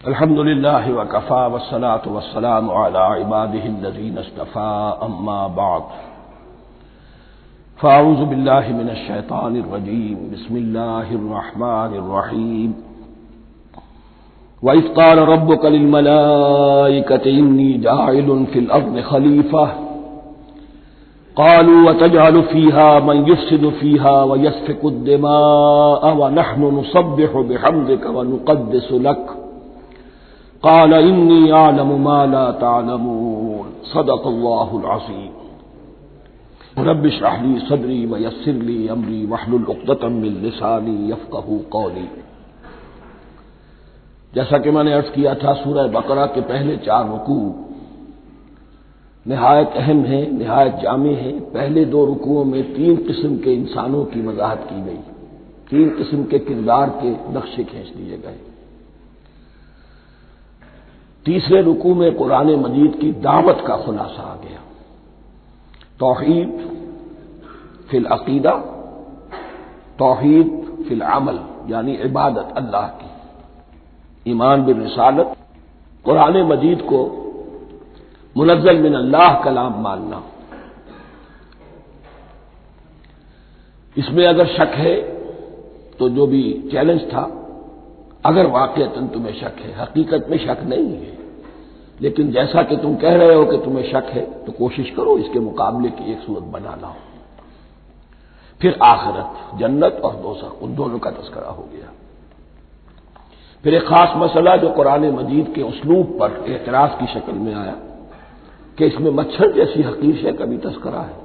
الحمد لله وكفى والصلاة والسلام على عباده الذين اصطفى أما بعد فأعوذ بالله من الشيطان الرجيم بسم الله الرحمن الرحيم وإذ قال ربك للملائكة إني جاعل في الأرض خليفة قالوا وتجعل فيها من يفسد فيها ويسفك الدماء ونحن نسبح بحمدك ونقدس لك قال إني أعلم ما لا تعلمون صدق الله العظيم رب اشرح لي صدري ويسر لي أمري واحلل عقدة من لساني يفقهوا قولي۔ جیسا کہ میں نے عرض کیا تھا، سورہ بقرہ کے پہلے 4 رکوع نہایت اہم ہیں، نہایت جامع ہیں۔ پہلے 2 رکوعوں میں 3 قسم کے انسانوں کی وضاحت کی گئی، 3 قسم کے کردار کے نقشے کھینچ دیے گئے۔ تیسرے رکوع میں قرآن مجید کی دعوت کا خلاصہ آ گیا، توحید فی العقیدہ، توحید فی العمل، یعنی عبادت اللہ کی، ایمان بالرسالت، قرآن مجید کو منزل من اللہ کلام ماننا۔ اس میں اگر شک ہے تو جو بھی چیلنج تھا، اگر واقعتاً تمہیں شک ہے، حقیقت میں شک نہیں ہے، لیکن جیسا کہ تم کہہ رہے ہو کہ تمہیں شک ہے تو کوشش کرو اس کے مقابلے کی ایک صورت بنا لاؤ۔ پھر آخرت، جنت اور دوزخ، ان دونوں کا تذکرہ ہو گیا۔ پھر ایک خاص مسئلہ جو قرآن مجید کے اسلوب پر اعتراض کی شکل میں آیا کہ اس میں مچھر جیسی حقیر شے کا بھی تذکرہ ہے،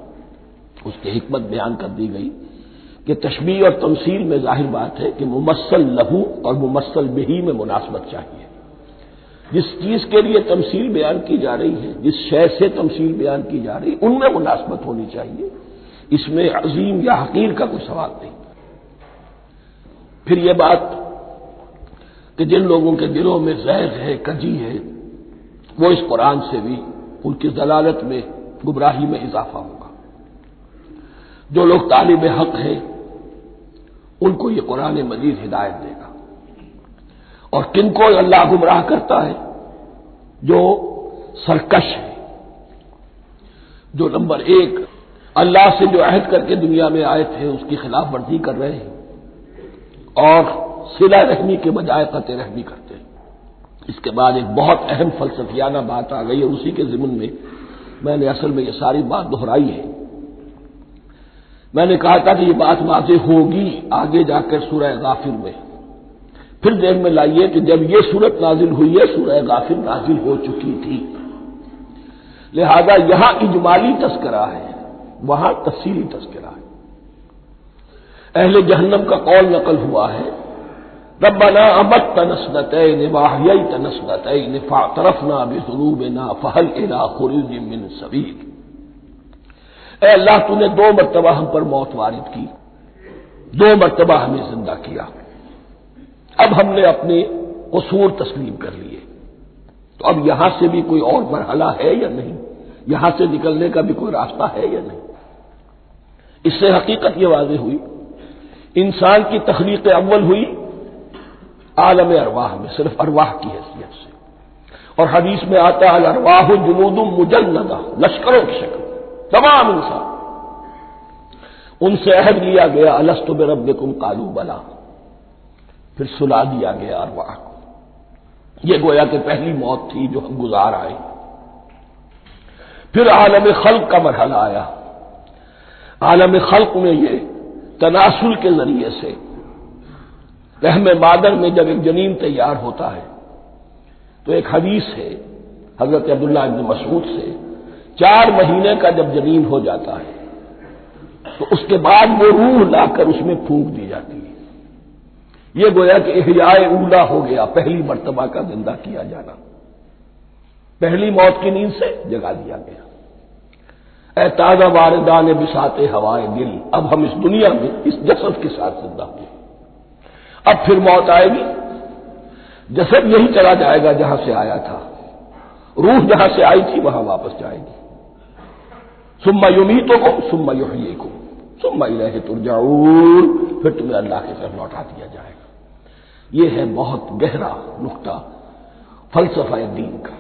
اس کی حکمت بیان کر دی گئی کہ تشبیہ اور تمثیل میں ظاہر بات ہے کہ ممثل لہو اور ممثل بہی میں مناسبت چاہیے۔ جس چیز کے لیے تمثیل بیان کی جا رہی ہے، جس شے سے تمثیل بیان کی جا رہی ہے، ان میں مناسبت ہونی چاہیے، اس میں عظیم یا حقیر کا کوئی سوال نہیں۔ پھر یہ بات کہ جن لوگوں کے دلوں میں زیغ ہے، کجی ہے، وہ اس قرآن سے بھی ان کی ضلالت میں، گمراہی میں اضافہ ہوگا۔ جو لوگ طالب حق ہیں ان کو یہ قرآن مجید ہدایت دے گا، اور کن کو اللہ گمراہ کرتا ہے؟ جو سرکش ہے، جو نمبر 1 اللہ سے جو عہد کر کے دنیا میں آئے تھے اس کی خلاف ورزی کر رہے ہیں اور صلہ رحمی کے بجائے قطع رحمی کرتے ہیں۔ اس کے بعد ایک بہت اہم فلسفیانہ بات آ گئی، اور اسی کے ضمن میں نے اصل میں یہ ساری بات دہرائی ہے۔ میں نے کہا تھا کہ یہ بات واضح ہوگی آگے جا کر سورہ غافر میں۔ پھر ذہن میں لائیے کہ جب یہ صورت نازل ہوئی ہے، سورہ غافر نازل ہو چکی تھی، لہذا یہاں اجمالی تذکرہ ہے، وہاں تفصیلی تذکرہ ہے۔ اہل جہنم کا قول نقل ہوا ہے، ربنا امتنا اثنتین واحییتنا اثنتین فاعترفنا بذنوبنا فهل الى خروج من سبیل۔ اے اللہ، تو نے 2 مرتبہ ہم پر موت وارد کی، 2 مرتبہ ہمیں زندہ کیا، اب ہم نے اپنے قصور تسلیم کر لیے، تو اب یہاں سے بھی کوئی اور مرحلہ ہے یا نہیں؟ یہاں سے نکلنے کا بھی کوئی راستہ ہے یا نہیں؟ اس سے حقیقت یہ واضح ہوئی، انسان کی تخلیق اول ہوئی عالم ارواح میں، صرف ارواح کی حیثیت سے، اور حدیث میں آتا ہے الارواح جنود مجندہ، لشکروں کی شکل، تمام انسان۔ ان سے عہد لیا گیا الست بربکم قالوا بلی، پھر سلا دیا گیا ارواح کو۔ یہ گویا کہ پہلی موت تھی جو ہم گزار آئے۔ پھر عالم خلق کا مرحلہ آیا۔ عالم خلق میں یہ تناسل کے ذریعے سے رحم مادر میں جب ایک جنین تیار ہوتا ہے تو ایک حدیث ہے حضرت عبداللہ ابن مسعود سے، 4 مہینے کا جب جنین ہو جاتا ہے تو اس کے بعد وہ روح لا کر اس میں پھونک دی جاتی ہے۔ یہ گویا کہ احیاء اولا ہو گیا، پہلی مرتبہ کا زندہ کیا جانا، پہلی موت کی نیند سے جگا دیا گیا۔ اے تازہ واردان بساط ہوائے دل، اب ہم اس دنیا میں اس جسد کے ساتھ زندہ ہوئے، اب پھر موت آئے گی، جسد یہی چلا جائے گا جہاں سے آیا تھا، روح جہاں سے آئی تھی وہاں واپس جائے گی۔ ثم یمیتکم ثم یحییکم ثم الیہ ترجعون، پھر تمہیں اللہ کی طرف لوٹا دیا جائے گا۔ یہ ہے بہت گہرا نقطہ فلسفہ دین کا۔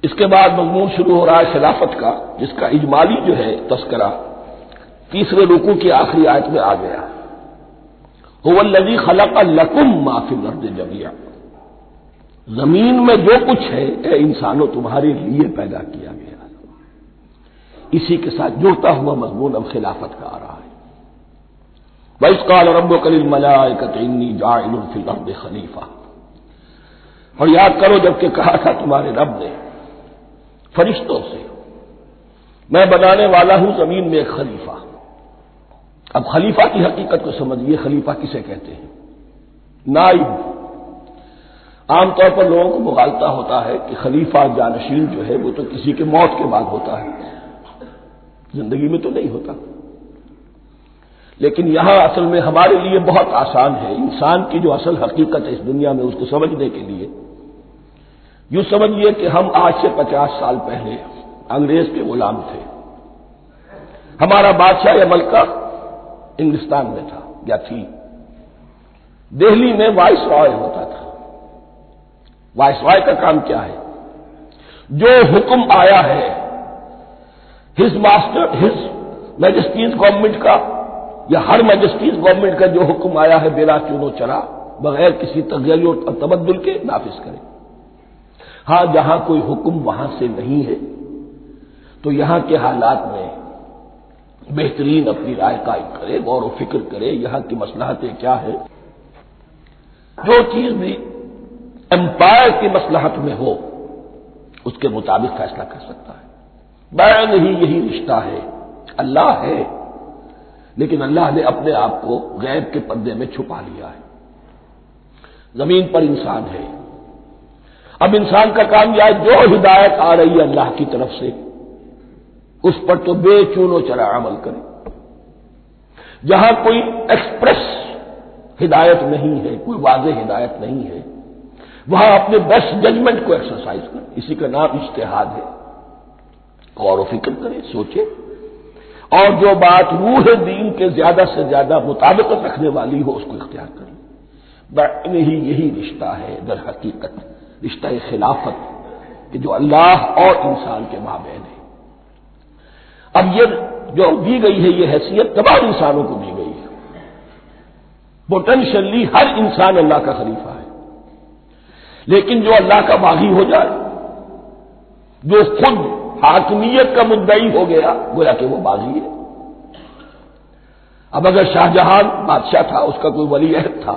اس کے بعد مضمون شروع ہو رہا ہے خلافت کا، جس کا اجمالی جو ہے تذکرہ تیسرے رکوع کی آخری آیت میں آ گیا۔ هو الذی خلق لکم ما فی الارض جميعا، زمین میں جو کچھ ہے اے انسانوں تمہارے لیے پیدا کیا گیا۔ اسی کے ساتھ جڑتا ہوا مضمون اب خلافت کا آ رہا ہے۔ وَإِذْ قَالَ رَبُّكَ لِلْمَلَائِكَةِ إِنِّي جَاعِلٌ فِي الْأَرْضِ خَلِيفَةً، اور یاد کرو جب کہ کہا تھا تمہارے رب نے فرشتوں سے، میں بنانے والا ہوں زمین میں ایک خلیفہ۔ اب خلیفہ کی حقیقت کو سمجھیے، خلیفہ کسے کہتے ہیں؟ نائب۔ عام طور پر لوگوں کو مغالطہ ہوتا ہے کہ خلیفہ جانشین جو ہے وہ تو کسی کے موت کے بعد ہوتا ہے، زندگی میں تو نہیں ہوتا۔ لیکن یہاں اصل میں ہمارے لیے بہت آسان ہے، انسان کی جو اصل حقیقت ہے اس دنیا میں اس کو سمجھنے کے لیے یوں سمجھیے کہ ہم آج سے 50 سال پہلے انگریز کے غلام تھے۔ ہمارا بادشاہ یا ملکہ انگلستان میں تھا یا تھی۔ دہلی میں وائس رائے ہوتا تھا۔ وائس رائے کا کام کیا ہے؟ جو حکم آیا ہے ہز میجسٹیز گورنمنٹ کا یا ہر میجسٹیز گورنمنٹ کا جو حکم آیا ہے بلا چون و چرا، بغیر کسی تغیر و تبدل کے نافذ کرے۔ ہاں جہاں کوئی حکم وہاں سے نہیں ہے تو یہاں کے حالات میں بہترین اپنی رائے قائم کرے، غور و فکر کرے، یہاں کی مصلحتیں کیا ہے۔ جو چیز بھی امپائر کی مصلحت میں ہو اس کے مطابق فیصلہ کر سکتا ہے۔ بین ہی یہی رشتہ ہے۔ اللہ ہے لیکن اللہ نے اپنے آپ کو غیب کے پردے میں چھپا لیا ہے۔ زمین پر انسان ہے، اب انسان کا کام یہ ہے جو ہدایت آ رہی ہے اللہ کی طرف سے اس پر تو بے چون و چرا عمل کرے۔ جہاں کوئی ایکسپریس ہدایت نہیں ہے، کوئی واضح ہدایت نہیں ہے، وہاں اپنے بیسٹ ججمنٹ کو ایکسرسائز کرے۔ اسی کا نام اجتہاد ہے۔ غور و فکر کرے، سوچے، اور جو بات روح دین کے زیادہ سے زیادہ مطابقت رکھنے والی ہو اس کو اختیار کرے۔ بین ہی یہی رشتہ ہے در حقیقت، رشتہ خلافت کہ جو اللہ اور انسان کے مابین ہے۔ اب یہ جو دی گئی ہے یہ حیثیت تمام انسانوں کو دی گئی ہے۔ پوٹینشلی ہر انسان اللہ کا خلیفہ ہے، لیکن جو اللہ کا باغی ہو جائے، جو خود حاکمیت کا مدعی ہو گیا، گویا کہ وہ باغی ہے۔ اب اگر شاہجہاں بادشاہ تھا، اس کا کوئی ولی عہد تھا،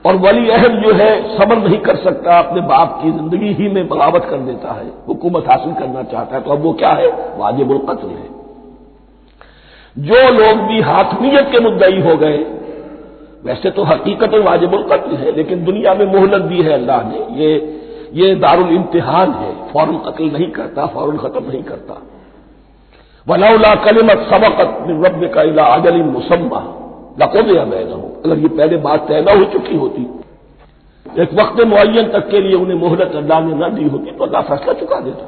اور ولی عہد جو ہے صبر نہیں کر سکتا، اپنے باپ کی زندگی ہی میں بغاوت کر دیتا ہے، حکومت حاصل کرنا چاہتا ہے، تو اب وہ کیا ہے؟ واجب القتل ہے۔ جو لوگ بھی حاکمیت کے مدعی ہو گئے، ویسے تو حقیقت واجب القتل ہے، لیکن دنیا میں مہلت دی ہے اللہ نے، یہ دارالامتحان ہے، فوراً قتل نہیں کرتا، فوراً ختم نہیں کرتا۔ وَلَوْلَا كَلِمَةٌ سَبَقَتْ مِن رَّبِّكَ إِلَىٰ أَجَلٍ مُّسَمًّى لَقُضِيَ بَيْنَهُمْ، اگر یہ پہلے بات طے نہ ہو چکی ہوتی، ایک وقت معین تک کے لیے انہیں مہلت اللہ نے نہ دی ہوتی تو اللہ فیصلہ چکا دیتا،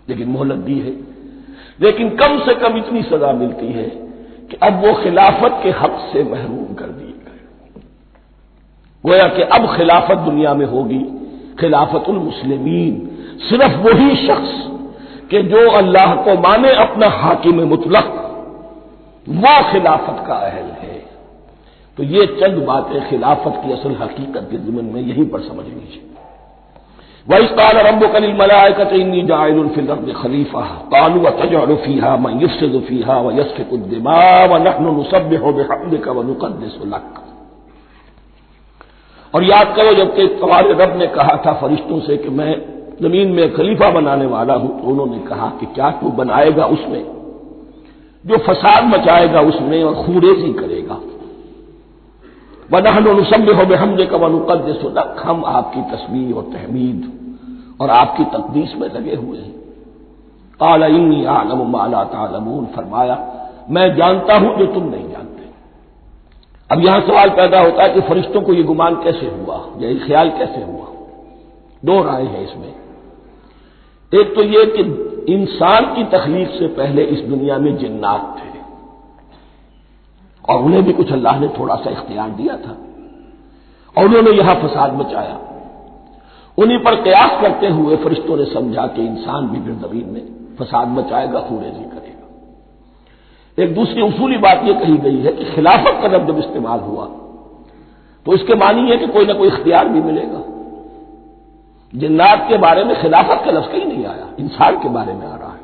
لیکن مہلت دی ہے۔ لیکن کم سے کم اتنی سزا ملتی ہے کہ اب وہ خلافت کے حق سے محروم کر دیے گئے۔ گویا کہ اب خلافت دنیا میں ہوگی خلافت المسلمین، صرف وہی شخص کہ جو اللہ کو مانے اپنا حاکم مطلق، وہ خلافت کا اہل ہے۔ تو یہ چند باتیں خلافت کی اصل حقیقت کے ضمن میں یہیں پر سمجھ لیجیے۔ وَإِذْ قَالَ رَبُّكَ لِلْمَلَائِكَةِ إِنِّي جَاعِلٌ فِي الْأَرْضِ خَلِيفَةً قَالُوا أَتَجْعَلُ فِيهَا مَن يُفْسِدُ فِيهَا وَيَسْفِكُ الدِّمَاءَ وَنَحْنُ نُسَبِّحُ بِحَمْدِكَ وَنُقَدِّسُ لَكَ۔ اور یاد کرو جب کہ تمہارے رب نے کہا تھا فرشتوں سے کہ میں زمین میں خلیفہ بنانے والا ہوں، تو انہوں نے کہا کہ کیا تو بنائے گا اس میں جو فساد مچائے گا اس میں اور خوریزی کرے گا۔ وَنَحْنُ نُسَبِّحُ بِحَمْدِكَ وَنُقَدِّسُ لَكَ، ہم آپ کی تسبیح اور تحمید اور آپ کی تقدیس میں لگے ہوئے ہیں۔ قَالَ إِنِّي أَعْلَمُ مَا لَا تَعْلَمُونَ، فرمایا میں جانتا ہوں جو تم نہیں جانتے۔ اب یہاں سوال پیدا ہوتا ہے کہ فرشتوں کو یہ گمان کیسے ہوا، یا یہ خیال کیسے ہوا؟ دو رائے ہیں اس میں۔ ایک تو یہ کہ انسان کی تخلیق سے پہلے اس دنیا میں جنات تھے، اور انہیں بھی کچھ اللہ نے تھوڑا سا اختیار دیا تھا، اور انہوں نے یہاں فساد مچایا۔ انہی پر قیاس کرتے ہوئے فرشتوں نے سمجھا کہ انسان بھی پھر زمین میں فساد مچائے گا، خونریزی کرے گا۔ ایک دوسری اصولی بات یہ کہی گئی ہے کہ خلافت کا لفظ جب استعمال ہوا تو اس کے معنی ہے کہ کوئی نہ کوئی اختیار بھی ملے گا۔ جنات کے بارے میں خلافت کا لفظ کہیں نہیں آیا، انسان کے بارے میں آ رہا ہے۔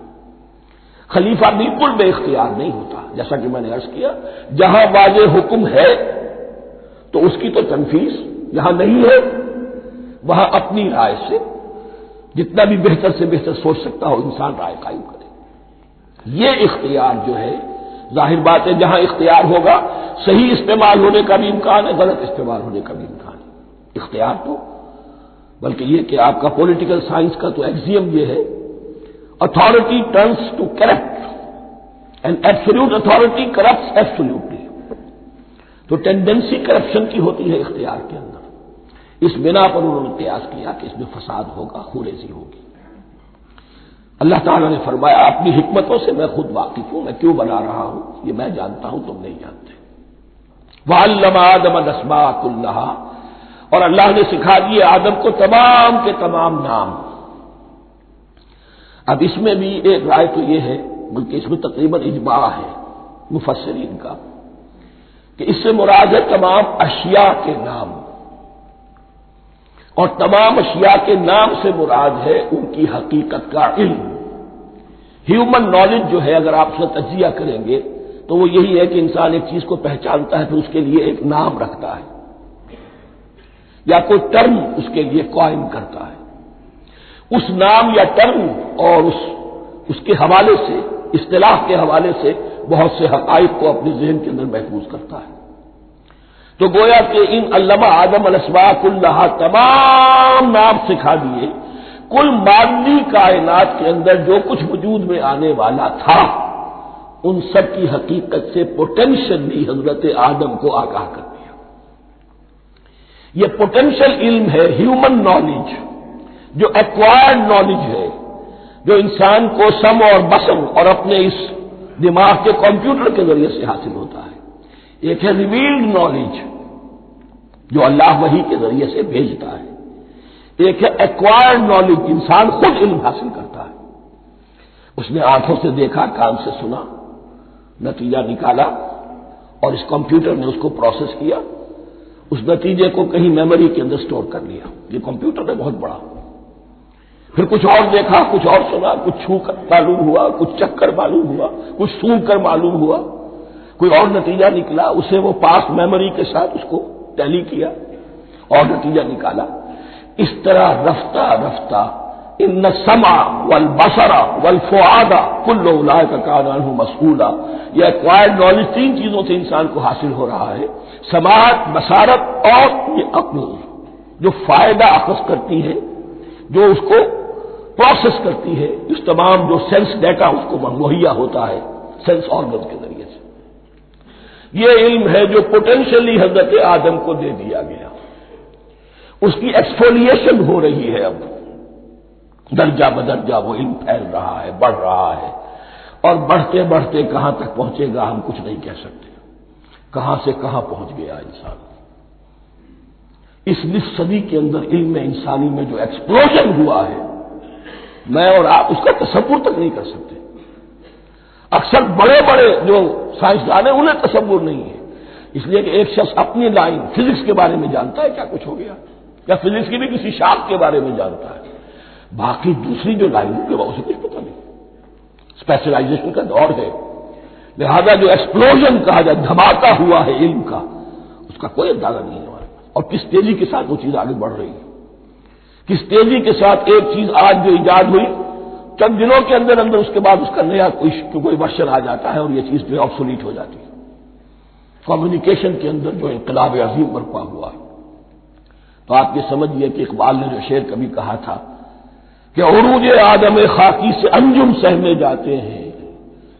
خلیفہ بالکل بے اختیار نہیں ہوتا، جیسا کہ میں نے عرض کیا، جہاں واضح حکم ہے تو اس کی تو تنفیذ، جہاں نہیں ہے وہاں اپنی رائے سے جتنا بھی بہتر سے بہتر سوچ سکتا ہو انسان رائے قائم کرے۔ یہ اختیار جو ہے، ظاہر بات ہے جہاں اختیار ہوگا صحیح استعمال ہونے کا بھی امکان ہے، غلط استعمال ہونے کا بھی امکان ہے۔ اختیار تو بلکہ یہ کہ آپ کا پولیٹیکل سائنس کا تو ایکسیم یہ ہے، authority tends to corrupt and absolute authority corrupts absolutely. تو ٹینڈنسی کرپشن کی ہوتی ہے اختیار کے اندر، اس بنا پر انہوں نے قیاس کیا کہ اس میں فساد ہوگا، خونریزی ہوگی۔ اللہ تعالیٰ نے فرمایا اپنی حکمتوں سے میں خود واقف ہوں، میں کیوں بنا رہا ہوں یہ میں جانتا ہوں، تم نہیں جانتے۔ وَعَلَّمَ آدَمَ الْأَسْمَاءَ كُلَّهَا، اور اللہ نے سکھا دیے آدم کو تمام کے تمام نام۔ اب اس میں بھی ایک رائے تو یہ ہے، بلکہ اس میں تقریباً اجماع ہے مفسرین کا، کہ اس سے مراد ہے تمام اشیاء کے نام، اور تمام اشیاء کے نام سے مراد ہے ان کی حقیقت کا علم۔ ہیومن نالج جو ہے، اگر آپ اس کا تجزیہ کریں گے تو وہ یہی ہے کہ انسان ایک چیز کو پہچانتا ہے، پھر اس کے لیے ایک نام رکھتا ہے یا کوئی ٹرم اس کے لیے قائم کرتا ہے۔ اس نام یا ٹرم اور اس کے حوالے سے، اصطلاح کے حوالے سے بہت سے حقائق کو اپنے ذہن کے اندر محفوظ کرتا ہے۔ تو گویا کہ ان علمہ آدم الاسماء کلہا، تمام نام سکھا دیے کل مادی کائنات کے اندر جو کچھ وجود میں آنے والا تھا، ان سب کی حقیقت سے پوٹینشلی حضرت آدم کو آگاہ کر دیا۔ یہ پوٹینشل علم ہے، ہیومن نالج، جو ایکوائرڈ نالج ہے، جو انسان کو سم اور بسم اور اپنے اس دماغ کے کمپیوٹر کے ذریعے سے حاصل ہوتا ہے۔ ایک ہے ریویلڈ نالج جو اللہ وحی کے ذریعے سے بھیجتا ہے، ایک ہے ایکوائرڈ نالج، انسان خود علم حاصل کرتا ہے۔ اس نے آنکھوں سے دیکھا، کان سے سنا، نتیجہ نکالا، اور اس کمپیوٹر نے اس کو پروسیس کیا، اس نتیجے کو کہیں میموری کے اندر سٹور کر لیا۔ یہ کمپیوٹر ہے بہت بڑا۔ پھر کچھ اور دیکھا، کچھ اور سنا، کچھ چھو کر معلوم ہوا، کچھ چکھ کر معلوم ہوا، کچھ سونگ کر معلوم ہوا، کوئی اور نتیجہ نکلا، اسے وہ پاس میموری کے ساتھ اس کو ٹیلی کیا اور نتیجہ نکالا۔ اس طرح رفتہ رفتہ ان السمع والبصر والفؤاد کل اولئک کان عنہ مسئولا، یہ ایکوائرڈ نالج تین چیزوں سے انسان کو حاصل ہو رہا ہے، سماعت، بصارت اور یہ عقل، جو فائدہ اخذ کرتی ہے، جو اس کو پروسیس کرتی ہے، اس تمام جو سینس ڈیٹا اس کو مہیا ہوتا ہے سینس آرگن کے ذریعے سے۔ یہ علم ہے جو پوٹینشلی حضرت آدم کو دے دیا گیا، اس کی ایکسفولیشن ہو رہی ہے، اب درجہ بدرجہ وہ علم پھیل رہا ہے، بڑھ رہا ہے، اور بڑھتے بڑھتے کہاں تک پہنچے گا ہم کچھ نہیں کہہ سکتے، کہاں سے کہاں پہنچ گیا انسان۔ اس نصف صدی کے اندر علم انسانی میں جو ایکسپلوژن ہوا ہے، میں اور آپ اس کا تصور تک نہیں کر سکتے۔ اکثر بڑے بڑے جو سائنسدان ہیں انہیں تصور نہیں ہے، اس لیے کہ ایک شخص اپنی لائن فزکس کے بارے میں جانتا ہے کیا کچھ ہو گیا، یا فزکس کی بھی کسی شاخ کے بارے میں جانتا ہے، باقی دوسری جو لائن ہے اسے کچھ پتہ نہیں۔ اسپیشلائزیشن کا دور ہے، لہذا جو ایکسپلوژن کہا جائے، دھماکہ ہوا ہے علم کا، اس کا کوئی اندازہ نہیں ہے ہمارے پاس، اور کس تیزی کے ساتھ وہ چیز آگے بڑھ رہی ہے، کس تیزی کے ساتھ ایک چیز آج جو ایجاد ہوئی چند دنوں کے اندر اندر اس کے بعد اس کا نیا کوئی ورژن آ جاتا ہے اور یہ چیز جو ہے آبسولیٹ ہو جاتی ہے۔ کمیونیکیشن کے اندر جو انقلاب عظیم برپا ہوا ہے، تو آپ یہ سمجھیے کہ اقبال نے جو شعر کبھی کہا تھا کہ عروج آدم خاکی سے انجم سہمے جاتے ہیں،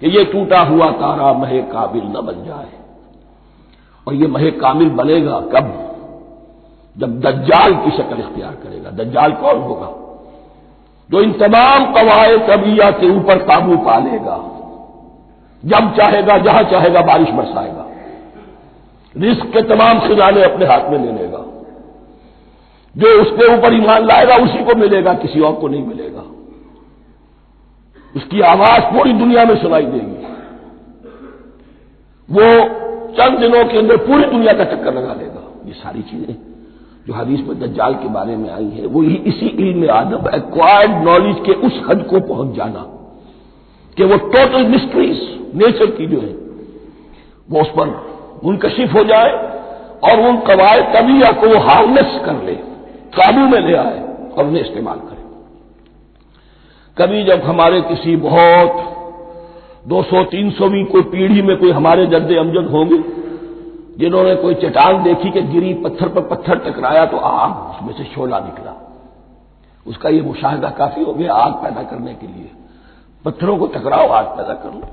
کہ یہ ٹوٹا ہوا تارا مہ کامل نہ بن جائے، اور یہ مہ کامل بنے گا کب؟ جب دجال کی شکل اختیار کرے گا۔ دجال کون ہوگا؟ جو ان تمام قواعد طبیعہ کے اوپر قابو پا لے گا، جب چاہے گا جہاں چاہے گا بارش برسائے گا، رزق کے تمام خزانے اپنے ہاتھ میں لے لے گا، جو اس کے اوپر ایمان لائے گا اسی کو ملے گا، کسی اور کو نہیں ملے گا. اس کی آواز پوری دنیا میں سنائی دے گی. وہ چند دنوں کے اندر پوری دنیا کا چکر لگا لے گا. یہ ساری چیزیں جو حدیث میں دجال کے بارے میں آئی ہیں وہ اسی علم آدم ایکوائرڈ نالج کے اس حد کو پہنچ جانا کہ وہ ٹوٹل مسٹریز نیچر کی جو ہے وہ اس پر منکشف ہو جائے اور ان قواعد طبیعہ کو وہ ہارنس کر لے، قابو میں لے آئے اور انہیں استعمال کرے. کبھی جب ہمارے کسی بہت 200-300ویں کوئی پیڑھی میں کوئی ہمارے جد امجد ہوں گے جنہوں نے کوئی چٹان دیکھی کہ گری، پتھر پر پتھر ٹکرایا تو آگ اس میں سے شعلہ نکلا، اس کا یہ مشاہدہ کافی ہو گیا آگ پیدا کرنے کے لیے. پتھروں کو ٹکراؤ آگ پیدا کر لو.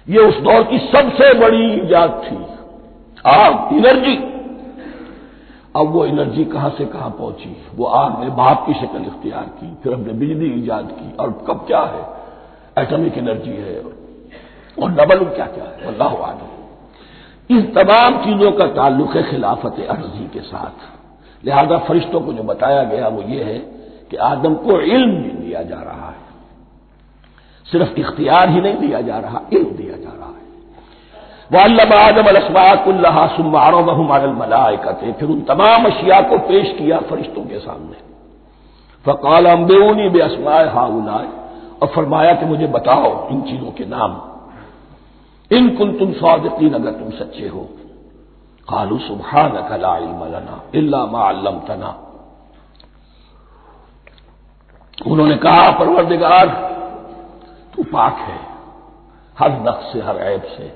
یہ اس دور کی سب سے بڑی ایجاد تھی، آگ، انرجی. اب وہ انرجی کہاں سے کہاں پہنچی؟ وہ آگ نے بھاپ کی شکل اختیار کی، پھر ہم نے بجلی ایجاد کی، اور کب کیا ہے ایٹمک انرجی ہے اور ڈبل کیا کیا ہے اللہ اعلم. ان تمام چیزوں کا تعلق ہے خلافت ارضی کے ساتھ. لہذا فرشتوں کو جو بتایا گیا وہ یہ ہے کہ آدم کو علم بھی دیا جا رہا ہے، صرف اختیار ہی نہیں دیا جا رہا، علم دیا جا رہا ہے. وَعَلَّمَ آدَمَ الْأَسْمَاءَ كُلَّهَا ثُمَّ عَرَضَهُمْ عَلَى الْمَلَائِكَةِ، پھر ان تمام اشیاء کو پیش کیا فرشتوں کے سامنے. فَقَالَ أَنبِئُونِي بِأَسْمَاءِ هَؤُلَاءِ، اور فرمایا کہ مجھے بتاؤ ان چیزوں کے نام، ان کنتم صادقین، اگر تم سچے ہو. قالوا سبحانك لا علم لنا الا ما علمتنا، انہوں نے کہا پروردگار تو پاک ہے ہر نقص سے، ہر عیب سے،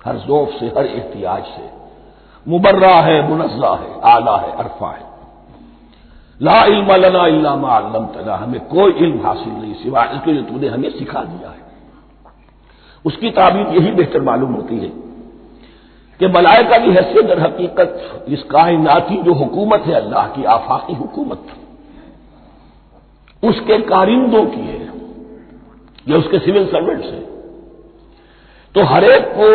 ہر ذوف سے، ہر احتیاج سے، مبرہ ہے، منزہ ہے، اعلیٰ ہے، عرفہ ہے. لا علم لنا الا ما علمتنا، ہمیں کوئی علم حاصل نہیں سوائے اس کے جو تو نے ہمیں سکھا دیا ہے. اس کی تعبیر یہی بہتر معلوم ہوتی ہے کہ ملائکہ کی حیثیت در حقیقت اس کائناتی جو حکومت ہے اللہ کی آفاقی حکومت، اس کے کارندوں کی ہے، یا اس کے سول سروینٹس ہیں. تو ہر ایک کو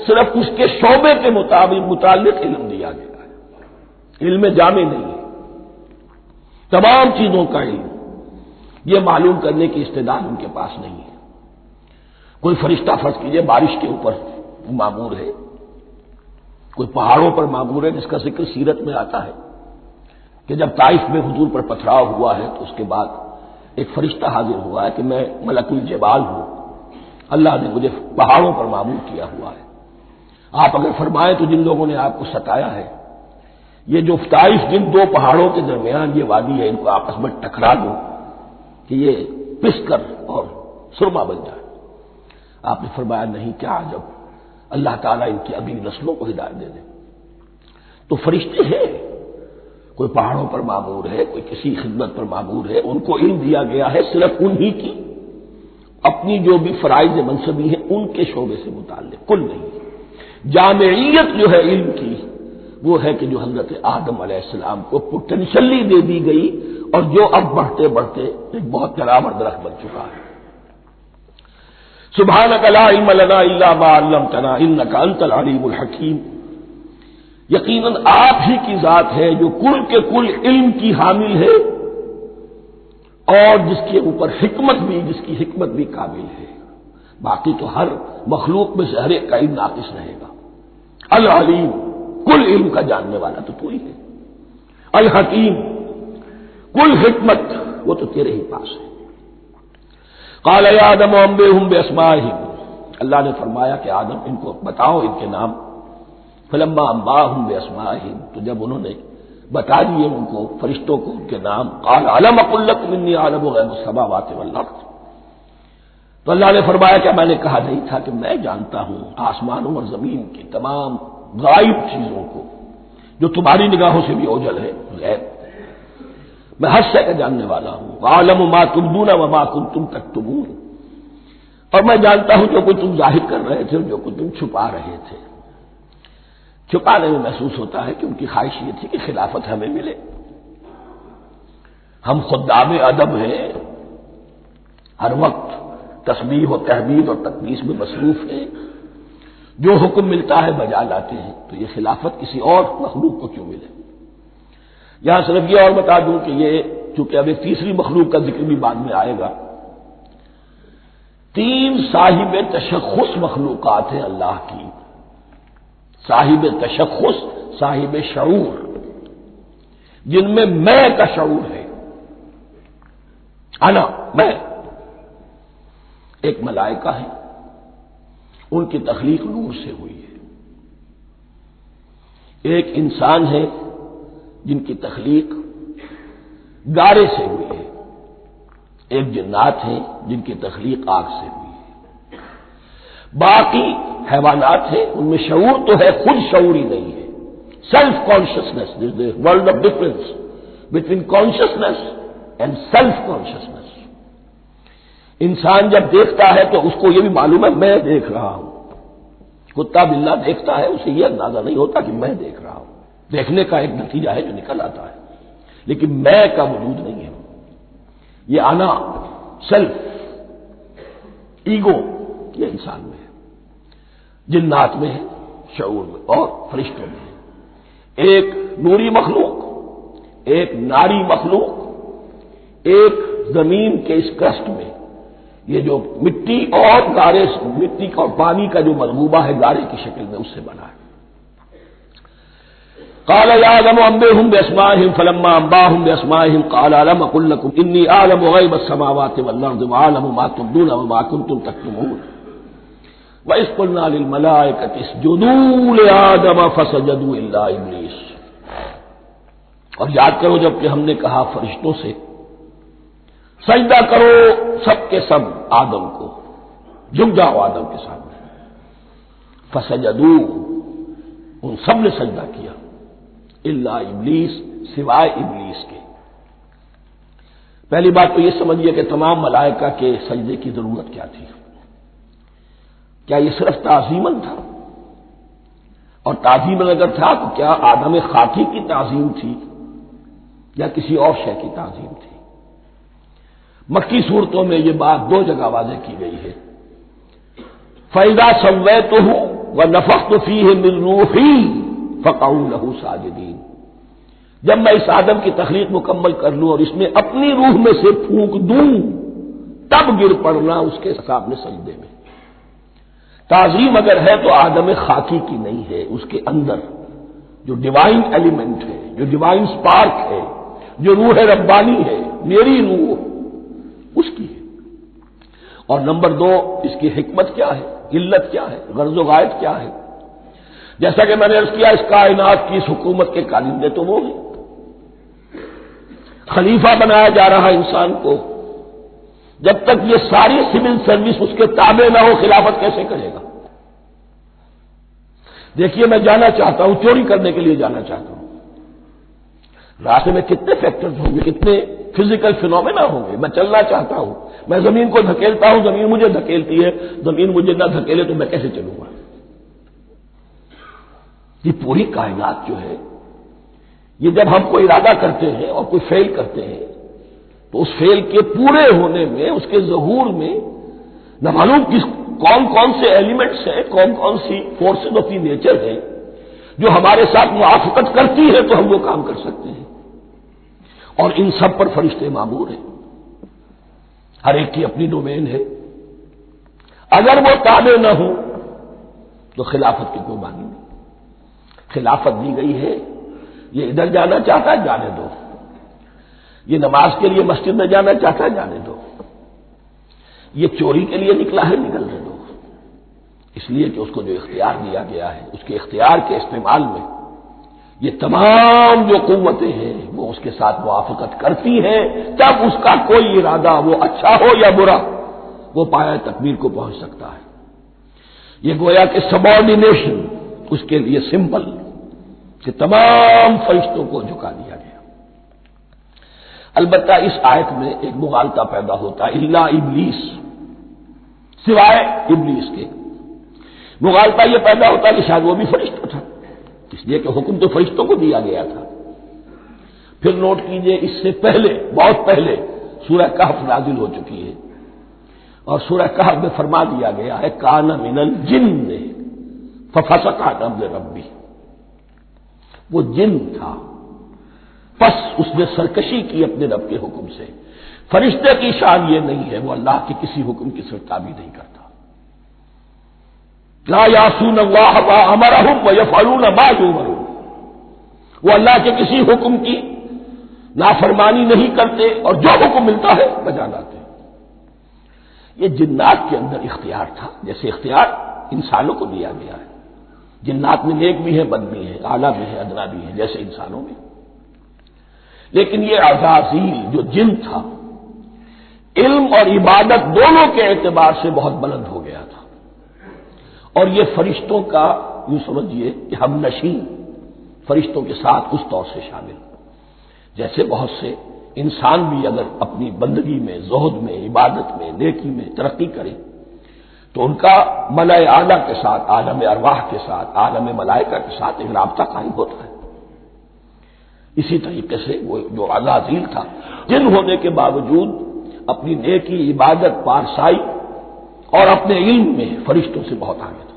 صرف اس کے شعبے کے متعلق علم دیا گیا ہے، علم جامع نہیں ہے. تمام چیزوں کا علم یہ معلوم کرنے کی استعداد ان کے پاس نہیں ہے. کوئی فرشتہ فرض کیجئے بارش کے اوپر معمور ہے، کوئی پہاڑوں پر معمور ہے، جس کا ذکر سیرت میں آتا ہے کہ جب طائف میں حضور پر پتھراؤ ہوا ہے تو اس کے بعد ایک فرشتہ حاضر ہوا ہے کہ میں ملک الجبال ہوں، اللہ نے مجھے پہاڑوں پر معمور کیا ہوا ہے. آپ اگر فرمائیں تو جن لوگوں نے آپ کو ستایا ہے، یہ جو طائف جن دو پہاڑوں کے درمیان یہ وادی ہے، ان کو آپس میں ٹکرا دو کہ یہ پس کر اور سرما بن جائے. آپ نے فرمایا نہیں، کیا عجب، اللہ تعالیٰ ان کی اگلی نسلوں کو ہدایت دے دے. تو فرشتے ہیں، کوئی پہاڑوں پر معمور ہے، کوئی کسی خدمت پر معمور ہے، ان کو علم دیا گیا ہے صرف انہی کی اپنی جو بھی فرائض منصبی ہیں ان کے شعبے سے متعلق، کل نہیں. جامعیت جو ہے علم کی وہ ہے کہ جو حضرت آدم علیہ السلام کو پوٹینشلی دے دی گئی اور جو اب بڑھتے بڑھتے ایک بہت جرابر درخت بن چکا ہے. سبحانک لا علم لنا الا ما علمتنا انک انت العلیم الحکیم. یقیناً آپ ہی کی ذات ہے جو کل کے کل علم کی حامل ہے اور جس کے اوپر حکمت بھی، جس کی حکمت بھی کامل ہے. باقی تو ہر مخلوق میں سے ہر ایک کا علم ناقص رہے گا. العلیم، کل علم کا جاننے والا تو تو ہی ہے. الحکیم، کل حکمت وہ تو تیرے ہی پاس ہے. قال یا آدم انبئہم باسمائہم، اللہ نے فرمایا کہ آدم ان کو بتاؤ ان کے نام. فلما انباہم باسمائہم، تو جب انہوں نے بتا دیے ان کو فرشتوں کو ان کے نام، قال الم اقل لکم انی اعلم غیب السماوات والارض، تو اللہ نے فرمایا کہ میں نے کہا نہیں تھا کہ میں جانتا ہوں آسمانوں اور زمین کی تمام غائب چیزوں کو جو تمہاری نگاہوں سے بھی اوجھل ہے، غیب. میں ہر شے کا جاننے والا ہوں. وَأَعْلَمُ مَا تُبْدُونَ وَمَا كُنتُمْ تَكْتُمُونَ، اور میں جانتا ہوں جو کچھ تم ظاہر کر رہے تھے اور جو کچھ تم چھپا رہے تھے. چھپانے میں محسوس ہوتا ہے کہ ان کی خواہش یہ تھی کہ خلافت ہمیں ملے. ہم خدام ادب ہیں، ہر وقت تسبیح و تحمید اور تقدیس میں مصروف ہیں، جو حکم ملتا ہے بجا لاتے ہیں، تو یہ خلافت کسی اور مخلوق کو کیوں ملے؟ یہاں صرف یہ اور بتا دوں کہ یہ چونکہ اب ایک تیسری مخلوق کا ذکر بھی بعد میں آئے گا، 3 صاحب تشخص مخلوقات ہیں اللہ کی، صاحب تشخص، صاحب شعور، جن میں میں کا شعور ہے، انا، میں۔ ایک ملائکہ ہے، ان کی تخلیق نور سے ہوئی ہے۔ ایک انسان ہے جن کی تخلیق گارے سے ہوئی ہے۔ ایک جنات ہیں جن کی تخلیق آگ سے ہوئی ہے۔ باقی حیوانات ہیں، ان میں شعور تو ہے، خود شعور ہی نہیں ہے۔ Self consciousness, this is world of difference between consciousness and self consciousness. انسان جب دیکھتا ہے تو اس کو یہ بھی معلوم ہے میں دیکھ رہا ہوں۔ کتا بلا دیکھتا ہے، اسے یہ اندازہ نہیں ہوتا کہ میں دیکھ رہا ہوں، دیکھنے کا ایک نتیجہ ہے جو نکل آتا ہے، لیکن میں کا وجود نہیں ہے۔ یہ انا، سیلف، ایگو، یہ انسان میں ہے، جنات میں ہے، شعور میں، اور فرشتوں میں ہے۔ ایک نوری مخلوق، ایک ناری مخلوق، ایک زمین کے اس کرسٹ میں، یہ جو مٹی اور گارے، مٹی اور پانی کا جو ملغوبہ ہے گارے کی شکل میں، اس سے بنا ہے۔ قال يا آدم انبئهم باسمائهم فلما انباهم باسمائهم قال الم اقل لكم اني اعلم غيب السماوات والارض واعلم ما تبدون وما كنتم تكتمون واذ قلنا للملائكه اسجدوا لآدم فسجدوا الا ابلیس۔ اور یاد کرو جب کہ ہم نے کہا فرشتوں سے سجدہ کرو سب کے سب آدم کو، جھک جاؤ آدم کے سامنے، فسجدوا، ان سب نے سجدہ کیا، الا ابلیس، سوائے ابلیس کے۔ پہلی بات تو یہ سمجھیے کہ تمام ملائکہ کے سجدے کی ضرورت کیا تھی؟ کیا یہ صرف تعظیماً تھا؟ اور تعظیماً اگر تھا تو کیا آدم خاکی کی تعظیم تھی یا کسی اور شے کی تعظیم تھی؟ مکی صورتوں میں یہ بات 2 جگہ واضح کی گئی ہے۔ فَإِذَا سَوَّيْتُهُ وَنَفَخْتُ فِيهِ مِن رُوحِي فَقَعُوا لَهُ سَاجِدِينَ، جب میں اس آدم کی تخلیق مکمل کر لوں اور اس میں اپنی روح میں سے پھونک دوں، تب گر پڑنا اس کے سامنے سجدے میں۔ تعظیم اگر ہے تو آدم خاکی کی نہیں ہے، اس کے اندر جو ڈیوائن ایلیمنٹ ہے، جو ڈیوائن سپارک ہے، جو روح ربانی ہے، میری روح، اس کی ہے۔ اور نمبر 2، اس کی حکمت کیا ہے، علت کیا ہے، غرض و غائب کیا ہے؟ جیسا کہ میں نے عرض کیا، اس کائنات کی اس حکومت کے کارندے تو وہ ہیں۔ خلیفہ بنایا جا رہا انسان کو، جب تک یہ ساری سول سروس اس کے تابع نہ ہو، خلافت کیسے کرے گا؟ دیکھیے میں جانا چاہتا ہوں، چوری کرنے کے لیے جانا چاہتا ہوں، راستے میں کتنے فیکٹرز ہوں گے، کتنے فزیکل فینومینا ہوں گے، میں چلنا چاہتا ہوں، میں زمین کو دھکیلتا ہوں، زمین مجھے دھکیلتی ہے، زمین مجھے نہ دھکیلے تو میں کیسے چلوں گا؟ یہ پوری کائنات جو ہے، یہ جب ہم کوئی ارادہ کرتے ہیں اور کوئی فیل کرتے ہیں تو اس فیل کے پورے ہونے میں، اس کے ظہور میں نہ معلوم کون کون سے ایلیمنٹس ہیں، کون کون سی فورسز آف دی نیچر ہیں جو ہمارے ساتھ موافقت کرتی ہے تو ہم وہ کام کر سکتے ہیں۔ اور ان سب پر فرشتے مامور ہیں، ہر ایک کی اپنی ڈومین ہے۔ اگر وہ تابع نہ ہو تو خلافت کی کوئی معنی نہیں۔ خلافت دی گئی ہے، یہ ادھر جانا چاہتا ہے جانے دو، یہ نماز کے لیے مسجد میں جانا چاہتا ہے جانے دو، یہ چوری کے لیے نکلا ہے نکلنے دو، اس لیے کہ اس کو جو اختیار دیا گیا ہے، اس کے اختیار کے استعمال میں یہ تمام جو قوتیں ہیں وہ اس کے ساتھ موافقت کرتی ہیں، تب اس کا کوئی ارادہ، وہ اچھا ہو یا برا، وہ پایہ تکمیل کو پہنچ سکتا ہے۔ یہ گویا کہ سبارڈینیشن اس کے لیے سمبل کہ تمام فرشتوں کو جھکا دیا گیا۔ البتہ اس آیت میں ایک مغالطہ پیدا ہوتا ہے، الا ابلیس، سوائے ابلیس کے۔ مغالطہ یہ پیدا ہوتا ہے کہ شاید وہ بھی فرشتہ تھا، اس لیے کہ حکم تو فرشتوں کو دیا گیا تھا۔ پھر نوٹ کیجئے، اس سے پہلے، بہت پہلے سورہ کہف نازل ہو چکی ہے، اور سورہ کہف میں فرما دیا گیا ہے کان من الجن ففسق عن امر ربی، وہ جن تھا، پس اس نے سرکشی کی اپنے رب کے حکم سے. فرشتے کی شان یہ نہیں ہے، وہ اللہ کے کسی حکم کی سرتابی نہیں کرتا. لا یعصون اللہ ما امرہم ویفعلون ما یؤمرون، وہ اللہ کے کسی حکم کی نافرمانی نہیں کرتے اور جو حکم ملتا ہے بجا لاتے. یہ جنات کے اندر اختیار تھا، جیسے اختیار انسانوں کو دیا گیا ہے. جنات میں نیک بھی ہے، بد بھی ہے، اعلیٰ بھی ہے، ادنا بھی ہے، جیسے انسانوں میں. لیکن یہ عزازیل جو جن تھا، علم اور عبادت دونوں کے اعتبار سے بہت بلند ہو گیا تھا، اور یہ فرشتوں کا یوں سمجھیے کہ ہم نشین، فرشتوں کے ساتھ اس طور سے شامل. جیسے بہت سے انسان بھی اگر اپنی بندگی میں، زہد میں، عبادت میں، نیکی میں ترقی کرے تو ان کا ملائے اعلیٰ کے ساتھ، عالم ارواح کے ساتھ، عالم ملائکہ کے ساتھ ایک رابطہ قائم ہوتا ہے. اسی طریقے سے وہ جو عزازیل تھا، جن ہونے کے باوجود اپنی نیکی، عبادت، پارسائی اور اپنے علم میں فرشتوں سے بہت آگے تھا.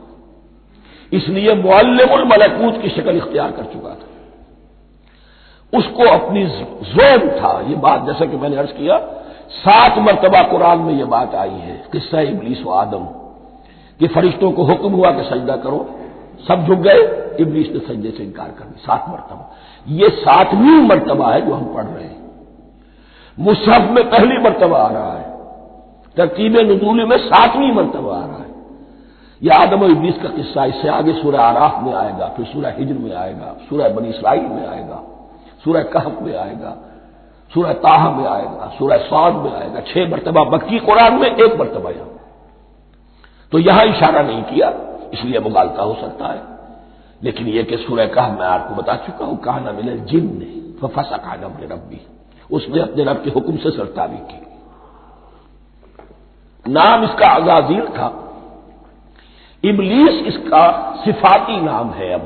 اس لیے معلم الملکوت کی شکل اختیار کر چکا تھا. اس کو اپنی زون تھا. یہ بات جیسا کہ میں نے عرض کیا 7 مرتبہ قرآن میں یہ بات آئی ہے، قصہ ابلیس و آدم، کہ فرشتوں کو حکم ہوا کہ سجدہ کرو، سب جھک گئے، ابلیس نے سجدے سے انکار کر دیا 7 مرتبہ. یہ 7ویں مرتبہ ہے جو ہم پڑھ رہے ہیں. مصحف میں پہلی مرتبہ آ رہا ہے، ترتیب نزول میں 7ویں مرتبہ آ رہا ہے. یہ آدم و ابلیس کا قصہ اس سے آگے سورہ اعراف میں آئے گا، پھر سورہ ہجر میں آئے گا، سورہ بنی اسرائیل میں آئے گا، سورہ کہف میں آئے گا، سورہ طٰہٰ میں آئے گا، سورہ صاد میں آئے گا. 6 مرتبہ مکی قرآن میں، 1 مرتبہ یہاں. تو یہاں اشارہ نہیں کیا، اس لیے مغالطہ ہو سکتا ہے. لیکن یہ کہ سورہ کہف میں آپ کو بتا چکا ہوں، کان من الجن ففسق عن امر ربی، اس نے اپنے رب کے حکم سے سرتابی کی. نام اس کا عزازیل تھا. ابلیس اس کا صفاتی نام ہے اب،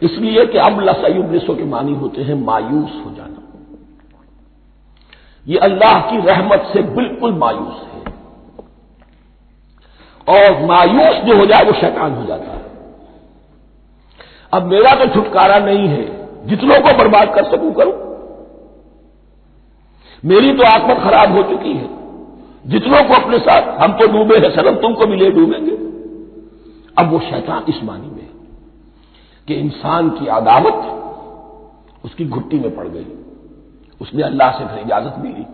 اس لیے کہ اب ابلیسوں کے معنی ہوتے ہیں مایوس ہو جانا. یہ اللہ کی رحمت سے بالکل مایوس ہے، اور مایوس جو ہو جائے وہ شیطان ہو جاتا ہے. اب میرا تو چھٹکارا نہیں ہے، جتنوں کو برباد کر سکوں کروں. میری تو عاقبت خراب ہو چکی ہے، جتنوں کو اپنے ساتھ، ہم تو ڈوبے ہیں سنم، تم کو بھی لے ڈوبیں گے. اب وہ شیطان اس معنی میں کہ انسان کی عداوت اس کی گھٹی میں پڑ گئی. اس نے اللہ سے پھر اجازت بھی لی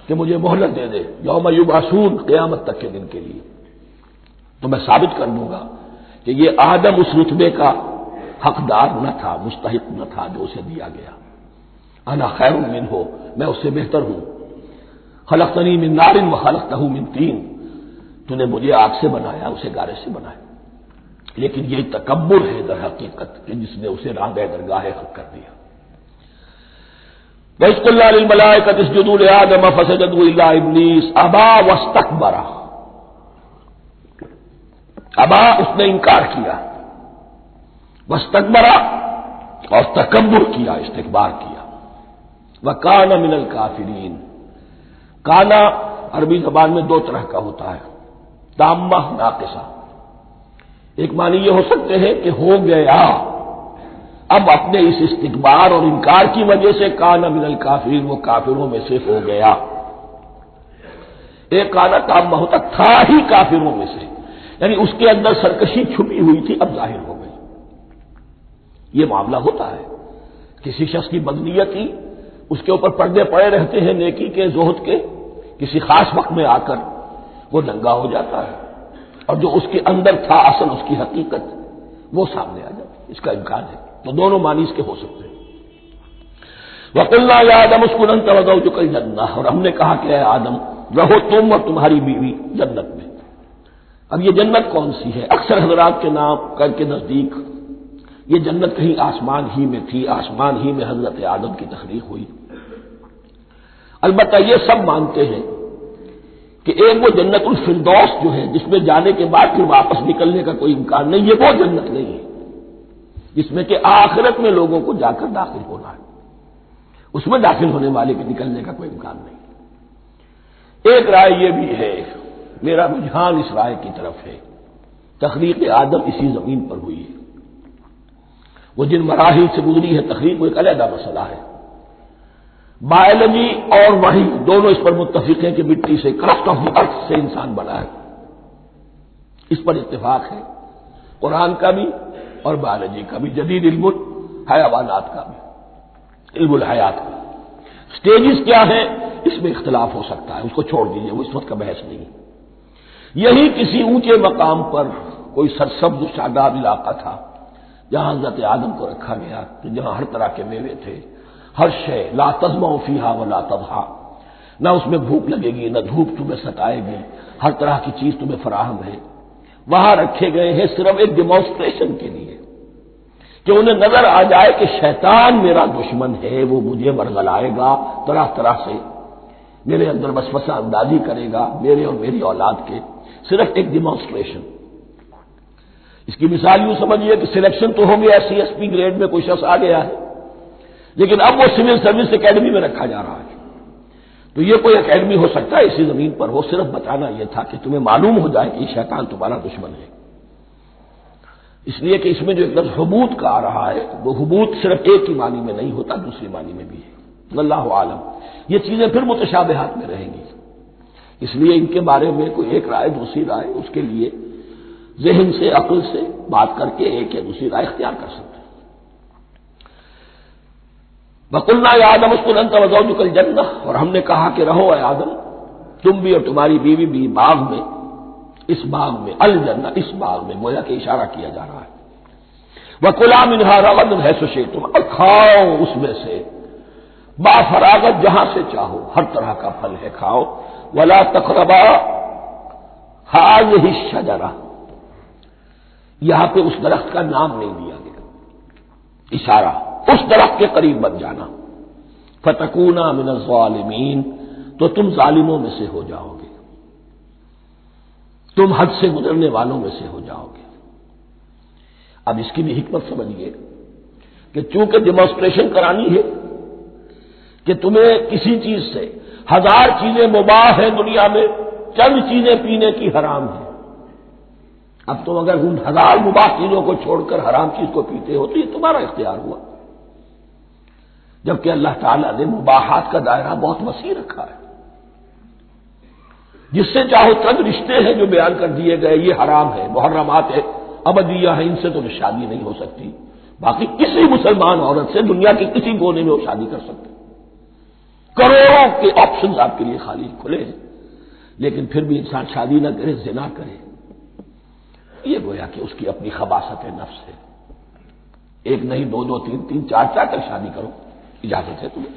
کہ مجھے مہلت دے دے، یوم یبعثون، قیامت تک کے دن کے لیے، تو میں ثابت کر دوں گا کہ یہ آدم اس رتبے کا حقدار نہ تھا، مستحق نہ تھا جو اسے دیا گیا. انا خیر منہ، میں اس سے بہتر ہوں. خلقتنی من نار وخلقتہ من طین، تو نے مجھے آگ سے بنایا، اسے گارے سے بنایا. لیکن یہ تکبر ہے در حقیقت کہ جس نے اسے راندہ درگاہ حق کر دیا. وَإِذْ قُلْنَا لِلْمَلَائِكَةِ اسْجُدُوا لِآدَمَ فَسَجَدُوا إِلَّا إِبْلِيسَ أَبَىٰ وَاسْتَكْبَرَ. ابا، اس نے انکار کیا، واستکبر، اور تکبر کیا، استکبار کیا. وَكَانَ مِنَ الْكَافِرِينَ. کانا عربی زبان میں 2 طرح کا ہوتا ہے، تامہ، ناقصہ. ایک معنی یہ ہو سکتے ہیں کہ ہو گیا، اب اپنے اس استکبار اور انکار کی وجہ سے کانا من الکافرین، وہ کافروں میں سے ہو گیا. ایک کانا تامہ ہوتا تھا ہی کافروں میں سے، یعنی اس کے اندر سرکشی چھپی ہوئی تھی، اب ظاہر ہو گئی. یہ معاملہ ہوتا ہے، کسی شخص کی بدنیتی اس کے اوپر پردے پڑے رہتے ہیں، نیکی کے، زہد کے، کسی خاص وقت میں آ کر وہ ننگا ہو جاتا ہے، اور جو اس کے اندر تھا اصل، اس کی حقیقت، وہ سامنے آ جاتی ہے. اس کا امکان ہے. تو دونوں معنی اس کے ہو سکتے ہیں. وَقُلْنَا يَا آدَمُ اسْكُنْ أَنْتَ وَزَوْجُكَ الْجَنَّةَ، اور ہم نے کہا کہ اے آدم رہو تم اور تمہاری بیوی جنت میں. اب یہ جنت کون سی ہے؟ اکثر حضرات کے نام کر کے نزدیک یہ جنت کہیں آسمان ہی میں تھی، آسمان ہی میں حضرت آدم کی تخلیق ہوئی. البتہ یہ سب مانتے ہیں کہ ایک وہ جنت الفردوس جو ہے، جس میں جانے کے بعد پھر واپس نکلنے کا کوئی امکان نہیں، یہ وہ جنت نہیں ہے جس میں کہ آخرت میں لوگوں کو جا کر داخل ہونا ہے. اس میں داخل ہونے والے کے نکلنے کا کوئی امکان نہیں. ایک رائے یہ بھی ہے، میرا رجحان اس رائے کی طرف ہے، تخلیق آدم اسی زمین پر ہوئی ہے. وہ جن مراحل سے گزری ہے تخلیق وہ ایک علیحدہ مسئلہ ہے۔ بایولوجی اور وحی دونوں اس پر متفق ہیں کہ مٹی سے، کرسٹ آف دی ارتھ سے انسان بنا ہے، اس پر اتفاق ہے قرآن کا بھی اور بایولوجی کا بھی، جدید علم الحیوانات کا بھی، علم الحیات کا۔ سٹیجز کیا ہیں اس میں اختلاف ہو سکتا ہے، اس کو چھوڑ دیجئے، وہ اس وقت کا بحث نہیں۔ یہی کسی اونچے مقام پر کوئی سرسبز و شاداب علاقہ تھا جہاں حضرت آدم کو رکھا گیا، جہاں ہر طرح کے میوے تھے، ہر شے، لا تظمأ فیہا ولا تضحیٰ، نہ اس میں بھوک لگے گی، نہ دھوپ تمہیں ستائے گی، ہر طرح کی چیز تمہیں فراہم ہے۔ وہاں رکھے گئے ہیں صرف ایک ڈیمانسٹریشن کے لیے کہ انہیں نظر آ جائے کہ شیطان میرا دشمن ہے، وہ مجھے ورگلائے گا، طرح طرح سے میرے اندر وسوسہ اندازی کرے گا، میرے اور میری اولاد کے، صرف ایک ڈیمانسٹریشن۔ اس کی مثال یوں سمجھیے کہ سلیکشن تو ہو گیا، CSP گریڈ میں کوئی شخص آ گیا ہے، لیکن اب وہ سول سروس اکیڈمی میں رکھا جا رہا ہے۔ تو یہ کوئی اکیڈمی ہو سکتا ہے اسی زمین پر، وہ صرف بتانا یہ تھا کہ تمہیں معلوم ہو جائے کہ یہ شیطان تمہارا دشمن ہے۔ اس لیے کہ اس میں جو ایک لفظ حبوط کا آ رہا ہے، وہ حبوط صرف ایک ہی معنی میں نہیں ہوتا، دوسری معنی میں بھی ہے۔ واللہ عالم، یہ چیزیں پھر متشابہات میں رہیں گی، اس لیے ان کے بارے میں کوئی ایک رائے دوسری رائے، اس کے لیے ذہن سے، عقل سے بات کر کے ایک یا دوسری رائے اختیار کر سکتے ہیں۔ وَقُلْنَا يَا آدَمُ اسْكُنْ أَنْتَ وَزَوْجُكَ الْجَنَّةَ، اور ہم نے کہا کہ رہو اے آدم تم بھی اور تمہاری بیوی بھی باغ میں، اس باغ میں، الجنہ اس باغ میں، گویا کہ اشارہ کیا جا رہا ہے۔ وَكُلَا مِنْهَا رَغَدًا حَيْثُ شِئْتُمْ، اور کھاؤ اس میں سے با فراغت جہاں سے چاہو، ہر طرح کا پھل ہے کھاؤ۔ وَلَا تَقْرَبَا هَٰذِهِ الشَّجَرَةَ، یہاں پہ اس درخت کا نام نہیں دیا گیا، اشارہ اس درخت کے قریب مت جانا۔ فَتَكُونَا مِنَ الظَّالِمِينَ، تو تم ظالموں میں سے ہو جاؤ گے، تم حد سے گزرنے والوں میں سے ہو جاؤ گے۔ اب اس کی بھی حکمت سمجھیے کہ چونکہ ڈیمانسٹریشن کرانی ہے کہ تمہیں کسی چیز سے، 1000 چیزیں مباح ہیں دنیا میں، چند چیزیں پینے کی حرام ہیں۔ اب تم اگر ان 1000 مباح چیزوں کو چھوڑ کر حرام چیز کو پیتے ہو تو یہ تمہارا اختیار ہوا، جبکہ اللہ تعالیٰ نے مباحات کا دائرہ بہت وسیع رکھا ہے۔ جس سے چاہو چند رشتے ہیں جو بیان کر دیے گئے، یہ حرام ہے، محرمات ہے، ابدیہ ہے، ان سے تو شادی نہیں ہو سکتی۔ باقی کسی مسلمان عورت سے دنیا کے کسی کونے میں وہ شادی کر سکتے، کروڑوں کے آپشنز آپ کے لیے خالی کھلے ہیں، لیکن پھر بھی انسان شادی نہ کرے، زنا کرے، یہ گویا کہ اس کی اپنی خباثت نفس ہے۔ ایک نہیں، دو دو، تین تین، چار چار تک شادی کرو، اجازت ہے تمہیں۔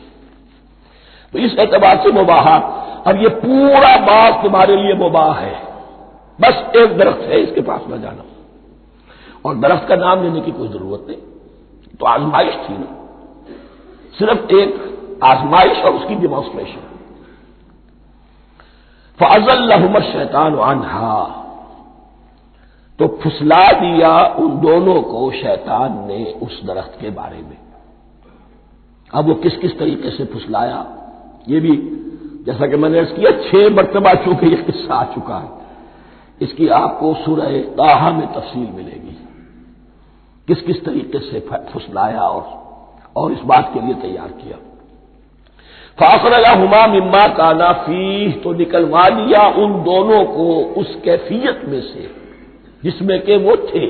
تو اس اعتبار سے مباحات، اب یہ پورا باغ تمہارے لیے مباح ہے، بس ایک درخت ہے اس کے پاس نہ جانا، اور درخت کا نام لینے کی کوئی ضرورت نہیں، تو آزمائش تھی نا، صرف ایک آزمائش اور اس کی ڈیمانسٹریشن۔ فَأَزَلَّهُمَا الشَّيْطَانُ عَنْهَا، تو پھسلا دیا ان دونوں کو شیطان نے اس درخت کے بارے میں۔ اب وہ کس کس طریقے سے پھسلایا، یہ بھی جیسا کہ میں نے عرض کیا 6 مرتبہ چونکہ یہ قصہ آ چکا ہے، اس کی آپ کو سورہ طٰہٰ میں تفصیل ملے گی، کس کس طریقے سے پھسلایا اور اس بات کے لیے تیار کیا۔ فَأَخْرَجَهُمَا مِمَّا كَانَا فِيهِ، تو نکلوا دیا ان دونوں کو اس کیفیت میں سے جس میں کہ وہ تھے،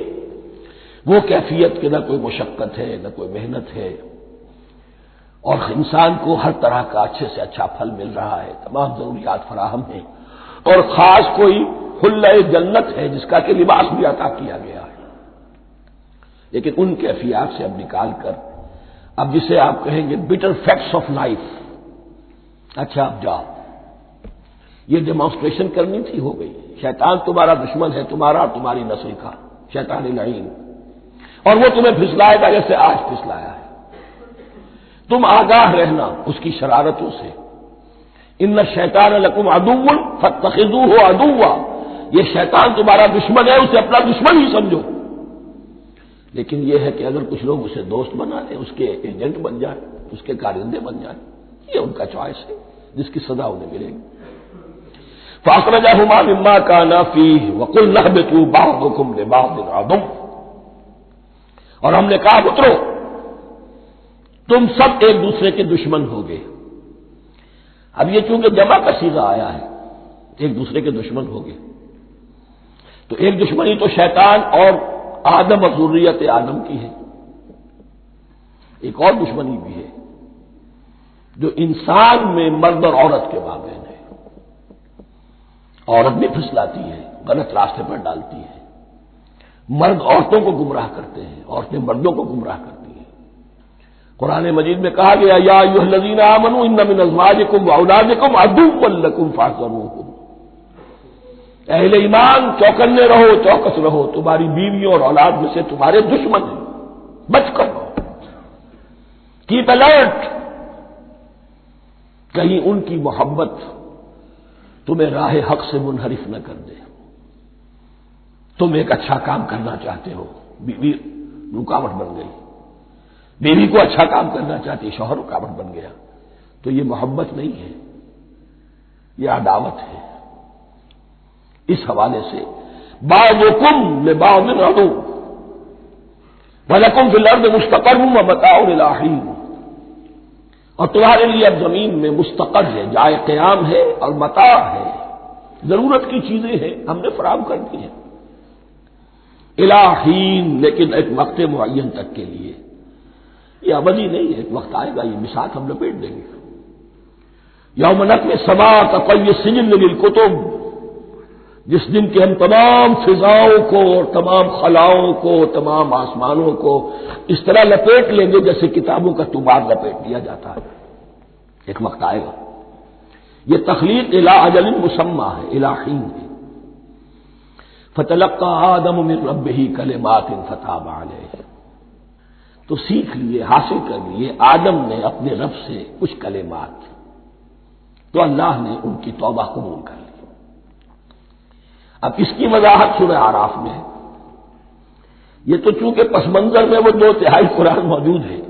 وہ کیفیت کہ نہ کوئی مشقت ہے، نہ کوئی محنت ہے، اور انسان کو ہر طرح کا اچھے سے اچھا پھل مل رہا ہے، تمام ضروریات فراہم ہیں، اور خاص کوئی حلہ جنت ہے جس کا کہ لباس بھی عطا کیا گیا ہے۔ لیکن ان کیفیات سے اب نکال کر، اب جسے آپ کہیں گے بٹر فیکٹس آف لائف، اچھا اب جاؤ، یہ ڈیمانسٹریشن کرنی تھی، ہو گئی۔ شیطان تمہارا دشمن ہے، تمہارا اور تمہاری نسل کا، شیطان لعین، اور وہ تمہیں پھسلائے گا جیسے آج پھسلایا ہے۔ تم آگاہ رہنا اس کی شرارتوں سے۔ ان الشیطان لکم عدو فاتخذوہ عدوا، یہ شیطان تمہارا دشمن ہے، اسے اپنا دشمن ہی سمجھو۔ لیکن یہ ہے کہ اگر کچھ لوگ اسے دوست بنا لیں، اس کے ایجنٹ بن جائیں، اس کے کارندے بن جائیں، یہ ان کا چوائس ہے جس کی سزا انہیں ملے گی۔ فَأَخْرَجَهُمَا مِمَّا كَانَا فِيهِ وَقُلْنَا اهْبِطُوا بَعْضُكُمْ لِبَعْضٍ عَدُوٌّ، اور ہم نے کہا اترو، تم سب ایک دوسرے کے دشمن ہوگے. اب یہ چونکہ جمع کا صیغہ آیا ہے، ایک دوسرے کے دشمن ہوگے، تو ایک دشمنی تو شیطان اور آدم اور ذریت آدم کی ہے، ایک اور دشمنی بھی ہے جو انسان میں مرد اور عورت کے مابین ہے. عورت بھی پھسلاتی ہے، غلط راستے پر ڈالتی ہے، مرد عورتوں کو گمراہ کرتے ہیں، عورتیں مردوں کو گمراہ کرتی ہیں. قرآن مجید میں کہا گیا یا ایھا الذین آمنوا ان من ازواجکم واولادکم عدوا لکم فاحذروہم. اہل ایمان چوکنے رہو، چوکس رہو، تمہاری بیویوں اور اولاد میں سے تمہارے دشمن ہیں، بچ کر رہو، کیپ الرٹ. کہیں ان کی محبت تمہیں راہ حق سے منحرف نہ کر دے. تم ایک اچھا کام کرنا چاہتے ہو، بیوی رکاوٹ بن گئی، بیوی کو اچھا کام کرنا چاہتی، شوہر رکاوٹ بن گیا، تو یہ محبت نہیں ہے، یہ عداوت ہے. اس حوالے سے بعضکم لبعض عدو ولکم فی الارض مستقر ومتاع الی حین. اور تمہارے لیے اب زمین میں مستقر ہے، جائے قیام ہے اور متاع ہے، ضرورت کی چیزیں ہیں ہم نے فراہم کر دی ہیں. الی حین، لیکن ایک وقت معین تک کے لیے، یہ ابدی نہیں ہے، ایک وقت آئے گا یہ بساط ہم لپیٹ دیں گے. یوم نطوی السماء کطی السجل للکتب، جس دن کے ہم تمام فضاؤں کو اور تمام خلاؤں کو، تمام آسمانوں کو اس طرح لپیٹ لیں گے جیسے کتابوں کا طوبار لپیٹ دیا جاتا ہے. ایک وقت آئے گا. یہ تخلیق الی اجل مسمى ہے، الی حین ہے. فتلقى آدم من ربه کلمات فتاب علیہ. تو سیکھ لیے، حاصل کر لیے آدم نے اپنے رب سے کچھ کلمات، تو اللہ نے ان کی توبہ قبول کر لی. اب اس کی وضاحت سورہ اعراف میں ہے. یہ تو چونکہ پس منظر میں وہ 2/3 قرآن موجود ہے،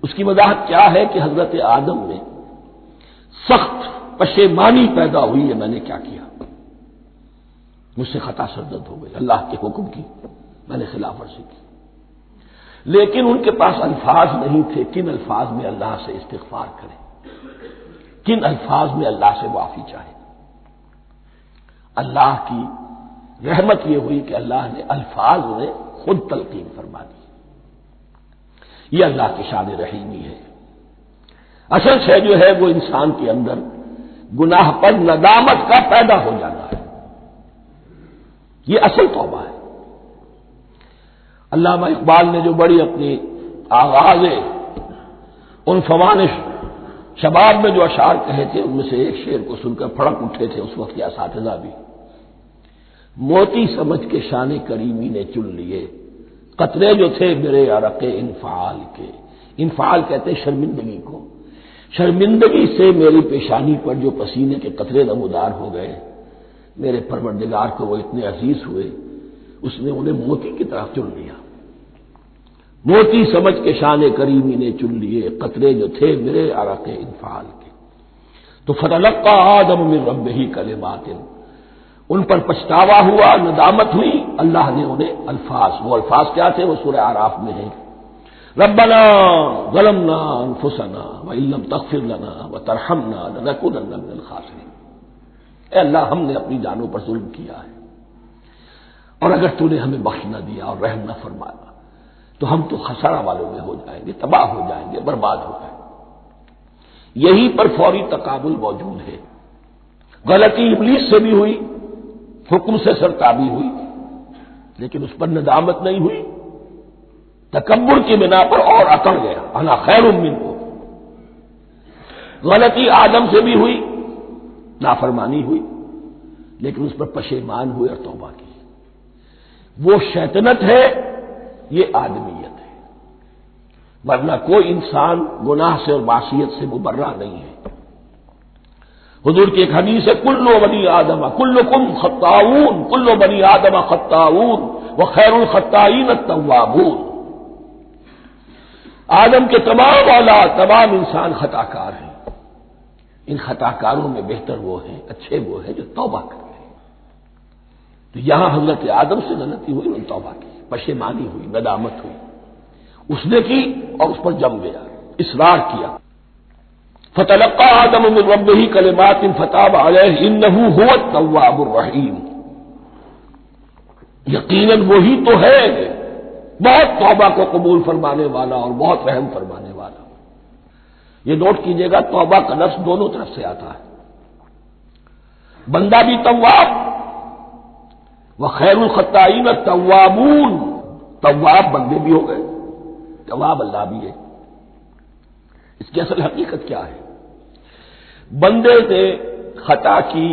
اس کی وضاحت کیا ہے کہ حضرت آدم میں سخت پشیمانی پیدا ہوئی ہے، میں نے کیا کیا، مجھ سے خطا سرزد ہو گئی، اللہ کے حکم کی میں نے خلاف ورزی کی. لیکن ان کے پاس الفاظ نہیں تھے کن الفاظ میں اللہ سے استغفار کریں، کن الفاظ میں اللہ سے معافی چاہے. اللہ کی رحمت یہ ہوئی کہ اللہ نے الفاظ انہیں خود تلقین فرما دی. یہ اللہ کی شان رحیمی ہے. اصل شے جو ہے وہ انسان کے اندر گناہ پر ندامت کا پیدا ہو جانا ہے، یہ اصل توبہ ہے. علامہ اقبال نے جو بڑی اپنی آغاز ان فوانش شباب میں جو اشعار کہے تھے، ان میں سے ایک شعر کو سن کر پھڑک اٹھے تھے اس وقت کے اساتذہ بھی. موتی سمجھ کے شان کریمی نے چن لیے، قطرے جو تھے میرے عرق انفعال کے. انفعال کہتے ہیں شرمندگی کو. شرمندگی سے میری پیشانی پر جو پسینے کے قطرے نمودار ہو گئے، میرے پروردگار کو وہ اتنے عزیز ہوئے، اس نے انہیں موتی کی طرف چن لیا. موتی سمجھ کے شان کریمی نے چن لیے، قطرے جو تھے میرے عرق انفعال کے. تو فتلقى آدم من ربه کلمات، ان پر پچھتاوا ہوا، ندامت ہوئی. اللہ نے انہیں الفاظ، وہ الفاظ کیا تھے؟ وہ سورہ اعراف میں ہیں. ربنا ظلمنا انفسنا وان لم تغفر لنا وترحمنا لنكونن من الخاسرین. اے اللہ، ہم نے اپنی جانوں پر ظلم کیا ہے، اور اگر تو نے ہمیں بخش نہ دیا اور رحم نہ فرمایا تو ہم تو خسارہ والوں میں ہو جائیں گے، تباہ ہو جائیں گے، برباد ہو جائیں گے. یہی پر فوری تقابل موجود ہے. غلطی ابلیس سے بھی ہوئی، حکم سے سرتابی ہوئی، لیکن اس پر ندامت نہیں ہوئی، تکبر کی بنا پر اور اکڑ گیا، انا خیر منہ. غلطی آدم سے بھی ہوئی، نافرمانی ہوئی، لیکن اس پر پشیمان ہوئے اور توبہ کی. وہ شیطنت ہے، یہ آدمیت ہے، ورنہ کوئی انسان گناہ سے اور معصیت سے مبرہ نہیں ہے. حضور کی ایک حدیث ہے، کل بنی آدم کلکم خطاؤون، کل بنی آدم خطاؤون وخیر الخطائین التوابون. آدم کے تمام اولاد، تمام انسان خطا کار ہیں، ان خطا کاروں میں بہتر وہ ہیں، اچھے وہ ہیں جو توبہ کرتے ہیں. تو یہاں حضرت آدم سے غلطی ہوئی، انہوں نے توبہ کی، پشیمانی ہوئی، ندامت ہوئی، اس نے کی اور اس پر جم گیا. اصرار کیا. فتلقى آدم من ربه كلمات فتاب عليه انه هو التواب الرحیم. یقیناً وہی تو ہے بہت توبہ کو قبول فرمانے والا اور بہت رحم فرمانے والا. یہ نوٹ کیجئے گا توبہ کا لفظ دونوں طرف سے آتا ہے. بندہ بھی تواب وخیر الخطائین التوابون. تواب بندے بھی ہو گئے، تواب اللہ بھی ہے. اس کی اصل حقیقت کیا ہے؟ بندے نے خطا کی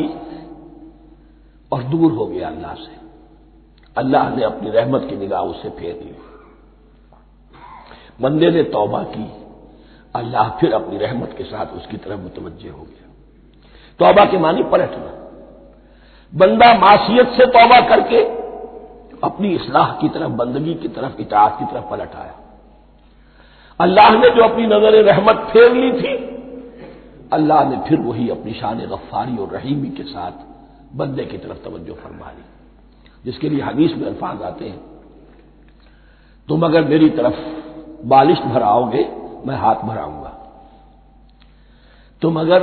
اور دور ہو گیا اللہ سے. اللہ نے اپنی رحمت کی نگاہ اس سے پھیر لی. بندے نے توبہ کی، اللہ پھر اپنی رحمت کے ساتھ اس کی طرف متوجہ ہو گیا. توبہ کے معنی پلٹنا. بندہ معصیت سے توبہ کر کے اپنی اصلاح کی طرف، بندگی کی طرف، اطاعت کی طرف پلٹ آیا. اللہ نے جو اپنی نظر رحمت پھیر لی تھی، اللہ نے پھر وہی اپنی شان غفاری اور رحیمی کے ساتھ بندے کی طرف توجہ فرما لی. جس کے لیے حدیث میں الفاظ آتے ہیں، تم اگر میری طرف بالشت بھراؤ گے میں ہاتھ بھراؤں گا، تم اگر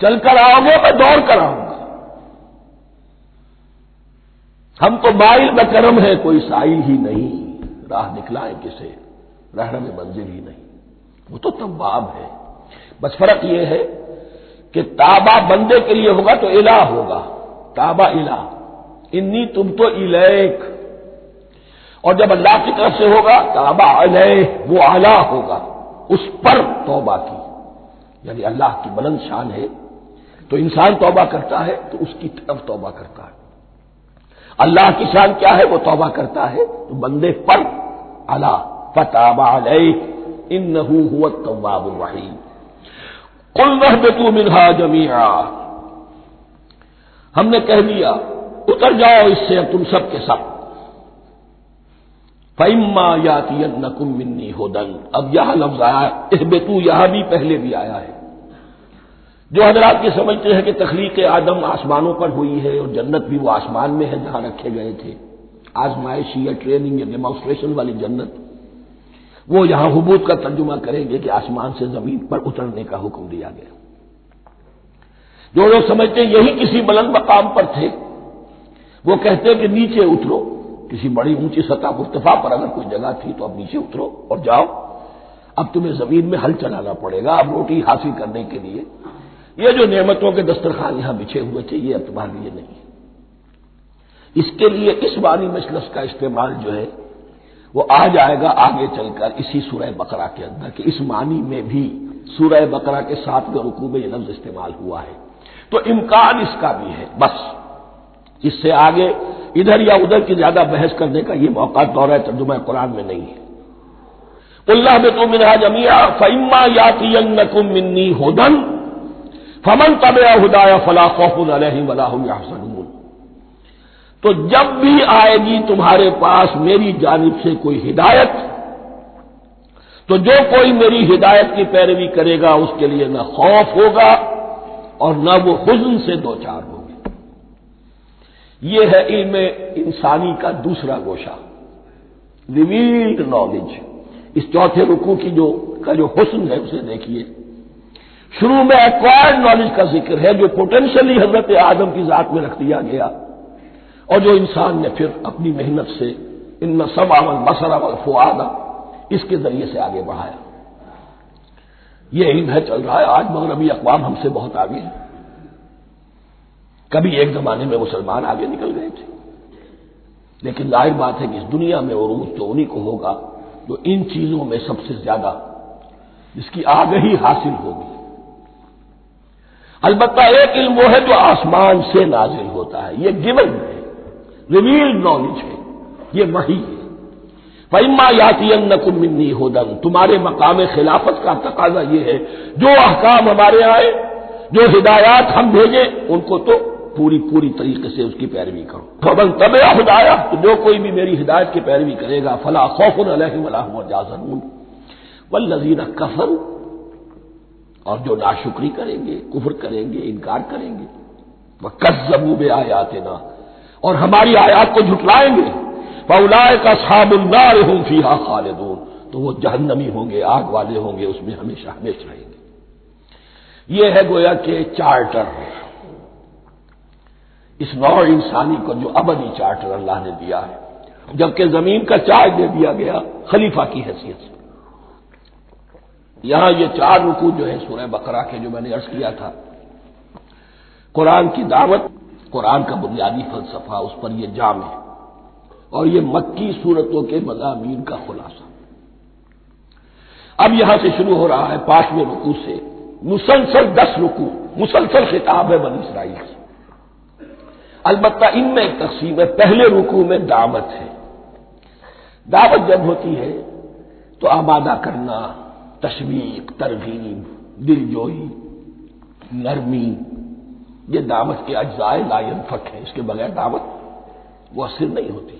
چل کر آؤ گے میں دوڑ کر آؤں گا. ہم تو مائل بکرم ہے کوئی سائل ہی نہیں، راہ دکھلائے کسے رہنم منزل ہی نہیں. وہ تو تواب ہے. بس فرق یہ ہے کہ تابہ بندے کے لیے ہوگا تو الہ ہوگا، تابہ الہ، انی تم تو الیک. اور جب اللہ کی طرف سے ہوگا تابہ علیہ، وہ اعلیٰ ہوگا، اس پر توبہ کی. یعنی اللہ کی بلند شان ہے تو انسان توبہ کرتا ہے تو اس کی طرف توبہ کرتا ہے. اللہ کی شان کیا ہے؟ وہ توبہ کرتا ہے تو بندے پر اعلیٰ. فتاب علیہ انہ هو التواب الرحیم. قلنا اهبطوا منها جميعا. ہم نے کہہ دیا اتر جاؤ اس سے اب تم سب کے سب. فَإِمَّا يَأْتِيَنَّكُم مِّنِّي هُدًى. اب یہاں لفظ آیا اہبطوا، یہاں بھی پہلے بھی آیا ہے. جو حضرات یہ سمجھتے ہیں کہ تخلیق آدم آسمانوں پر ہوئی ہے اور جنت بھی وہ آسمان میں ہے جہاں رکھے گئے تھے، آزمائشی یا ٹریننگ یا ڈیمانسٹریشن والی جنت، وہ یہاں حبوط کا ترجمہ کریں گے کہ آسمان سے زمین پر اترنے کا حکم دیا گیا. جو لوگ سمجھتے ہیں یہی کسی بلند مقام پر تھے، وہ کہتے ہیں کہ نیچے اترو، کسی بڑی اونچی سطح مرتفع پر اگر کوئی جگہ تھی تو اب نیچے اترو اور جاؤ، اب تمہیں زمین میں ہل چلانا پڑے گا اب روٹی حاصل کرنے کے لیے. یہ جو نعمتوں کے دسترخوان یہاں بچھے ہوئے تھے یہ اب تمہارے لیے نہیں. اس کے لیے اس بانی مجلس کا استعمال جو ہے وہ آ جائے گا آگے چل کر اسی سورہ بقرہ کے اندر کہ اس معنی میں بھی سورہ بقرہ کے 7ویں رکوع میں یہ لفظ استعمال ہوا ہے. تو امکان اس کا بھی ہے. بس اس سے آگے ادھر یا ادھر کی زیادہ بحث کرنے کا یہ موقع دورہ ترجمہ قرآن میں نہیں ہے. قُلْ اهْبِطُوا مِنْهَا جَمِيعًا فَإِمَّا يَأْتِيَنَّكُم مِّنِّي هُدًى فَمَن تَبِعَ هُدَايَ فَلَا خَوْفٌ عَلَيْهِمْ وَلَا هُمْ يَحْزَنُونَ. تو جب بھی آئے گی تمہارے پاس میری جانب سے کوئی ہدایت تو جو کوئی میری ہدایت کی پیروی کرے گا اس کے لیے نہ خوف ہوگا اور نہ وہ حزن سے دوچار ہوگا. یہ ہے علم انسانی کا دوسرا گوشہ، ریویلڈ نالج. اس چوتھے رکوع کی کا جو حسن ہے اسے دیکھیے. شروع میں ایکوائرڈ نالج کا ذکر ہے جو پوٹینشلی حضرت آدم کی ذات میں رکھ دیا گیا اور جو انسان نے پھر اپنی محنت سے ان السمع والبصر والفؤاد اس کے ذریعے سے آگے بڑھایا. یہ علم ہے چل رہا ہے. آج مغربی اقوام ہم سے بہت آگے ہیں. کبھی ایک زمانے میں مسلمان آگے نکل گئے تھے، لیکن ظاہر بات ہے کہ اس دنیا میں عروج تو انہی کو ہوگا جو ان چیزوں میں سب سے زیادہ جس کی آگہی حاصل ہوگی. البتہ ایک علم وہ ہے جو آسمان سے نازل ہوتا ہے، یہ گیون ہے، ریویلڈ نالج ہے، یہ وحی ہے. فَإِمَّا يَأْتِيَنَّكُم مِّنِّي هُدًى. تمہارے مقام خلافت کا تقاضا یہ ہے جو احکام ہمارے آئے، جو ہدایات ہم بھیجیں ان کو تو پوری طریقے سے اس کی پیروی کرو. فَمَن تَبِعَ هُدَايَ. تو جو کوئی بھی میری ہدایت کی پیروی کرے گا فَلَا خَوْفٌ عَلَيْهِمْ وَلَا هُمْ يَحْزَنُونَ. وَالَّذِينَ كَفَرُوا. اور جو ناشکری کریں گے، کفر کریں گے، انکار کریں گے، وَكَذَّبُوا بِآيَاتِنَا. اور ہماری آیات کو جھٹلائیں گے، فَأُولَٰئِكَ أَصْحَابُ النَّارِ هُمْ فِيهَا خَالِدُونَ. تو وہ جہنمی ہوں گے، آگ والے ہوں گے، اس میں ہمیشہ ہمیشہ رہیں گے۔ یہ ہے گویا کہ چارٹر، اس نوع انسانی کو جو ابدی چارٹر اللہ نے دیا ہے، جبکہ زمین کا چارج دے دیا گیا خلیفہ کی حیثیت سے۔ یہاں یہ 4 رکوع جو ہے سورہ بقرہ کے، جو میں نے عرض کیا تھا، قرآن کی دعوت، قرآن کا بنیادی فلسفہ، اس پر یہ جام ہے، اور یہ مکی صورتوں کے مضامین کا خلاصہ۔ اب یہاں سے شروع ہو رہا ہے 5ویں رکوع سے مسلسل 10 رکوع، مسلسل خطاب ہے بنی اسرائیل سے۔ البتہ ان میں ایک تقسیم ہے، پہلے رکوع میں دعوت ہے۔ دعوت جب ہوتی ہے تو آمادہ کرنا، تشویق، ترغیب، دل جوئی، نرمی، یہ دعوت کے اجزاء لا ينفک ہے، اس کے بغیر دعوت مؤثر نہیں ہوتی۔